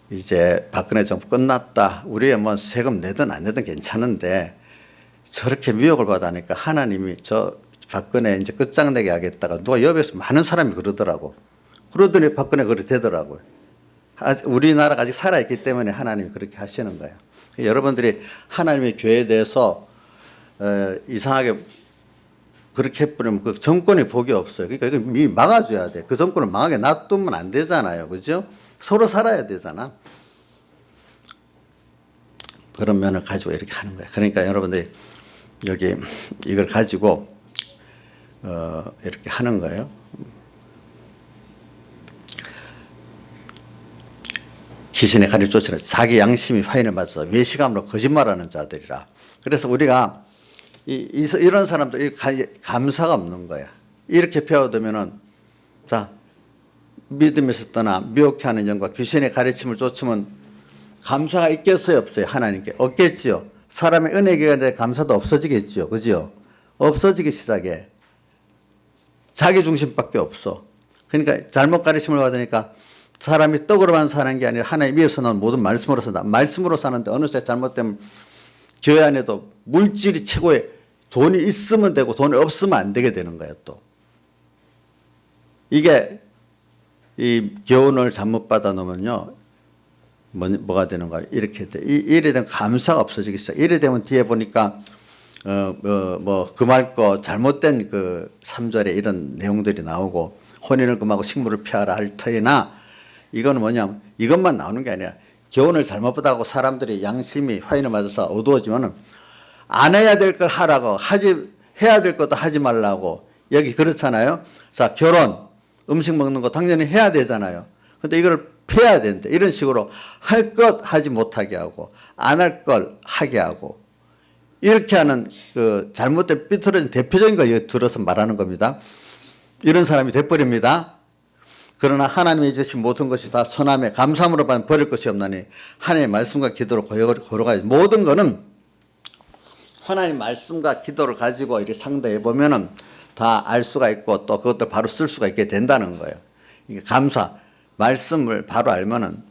Speaker 1: 이제 박근혜 정부 끝났다. 우리의 뭐 세금 내든 안 내든 괜찮은데 저렇게 미혹을 받으니까 하나님이 저 박근혜 이제 끝장내게 하겠다가 누가 옆에서 많은 사람이 그러더라고. 그러더니 박근혜 그렇게 되더라고요. 우리나라가 아직 살아있기 때문에 하나님이 그렇게 하시는 거예요. 여러분들이 하나님의 교회에 대해서 이상하게 그렇게 해버리면 그 정권이 복이 없어요. 그러니까 이거 미리 막아줘야 돼. 그 정권을 망하게 놔두면 안 되잖아요. 그죠? 서로 살아야 되잖아. 그런 면을 가지고 이렇게 하는 거예요. 그러니까 여러분들이 여기 이걸 가지고 이렇게 하는 거예요. 귀신의 가리 쫓으라. 자기 양심이 화인을 맞아서 외식함으로 거짓말하는 자들이라. 그래서 우리가 이런 사람들 감사가 없는 거야. 이렇게 배워두면은 자 믿음에서 떠나 미혹해 하는 영과 귀신의 가르침을 쫓으면 감사가 있겠어요, 없어요? 하나님께 없겠지요. 사람의 은혜에 대해 감사도 없어지겠지요, 그죠? 없어지기 시작해. 자기 중심밖에 없어. 그러니까 잘못 가르침을 받으니까 사람이 떡으로만 사는 게 아니라 하나님 위에서 나온 모든 말씀으로 산다. 말씀으로 사는데 어느새 잘못되면 교회 안에도 물질이 최고의 돈이 있으면 되고 돈이 없으면 안 되게 되는 거예요, 또. 이게 이 교훈을 잘못 받아 놓으면요, 뭐가 되는 거야? 이렇게 돼. 이래 되면 감사가 없어지기 시작. 이래 되면 뒤에 보니까 금할 거 잘못된 그 3절에 이런 내용들이 나오고 혼인을 금하고 식물을 피하라 할 터이나 이거는 뭐냐면 이것만 나오는 게 아니라 교훈을 잘못 받아고 사람들이 양심이 화인을 맞아서 어두워지면은 안 해야 될 걸 하라고 해야 될 것도 하지 말라고 여기 그렇잖아요. 자, 결혼, 음식 먹는 거 당연히 해야 되잖아요. 근데 이걸 피해야 되는데 이런 식으로 할 것 하지 못하게 하고 안 할 걸 하게 하고 이렇게 하는 그 잘못된 삐뚤어진 대표적인 걸 들어서 말하는 겁니다. 이런 사람이 돼버립니다. 그러나 하나님이 주신 모든 것이 다 선함에 감사함으로 버릴 것이 없나니 하나님의 말씀과 기도로 걸어가야지. 모든 거는 하나님 말씀과 기도를 가지고 이렇게 상대해 보면은 다 알 수가 있고 또 그것들 바로 쓸 수가 있게 된다는 거예요. 이게 감사, 말씀을 바로 알면은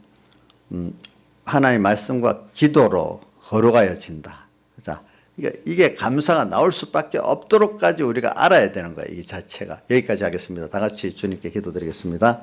Speaker 1: 하나님 말씀과 기도로 걸어가야진다. 자, 이게 감사가 나올 수밖에 없도록까지 우리가 알아야 되는 거예요. 이 자체가. 여기까지 하겠습니다. 다 같이 주님께 기도드리겠습니다.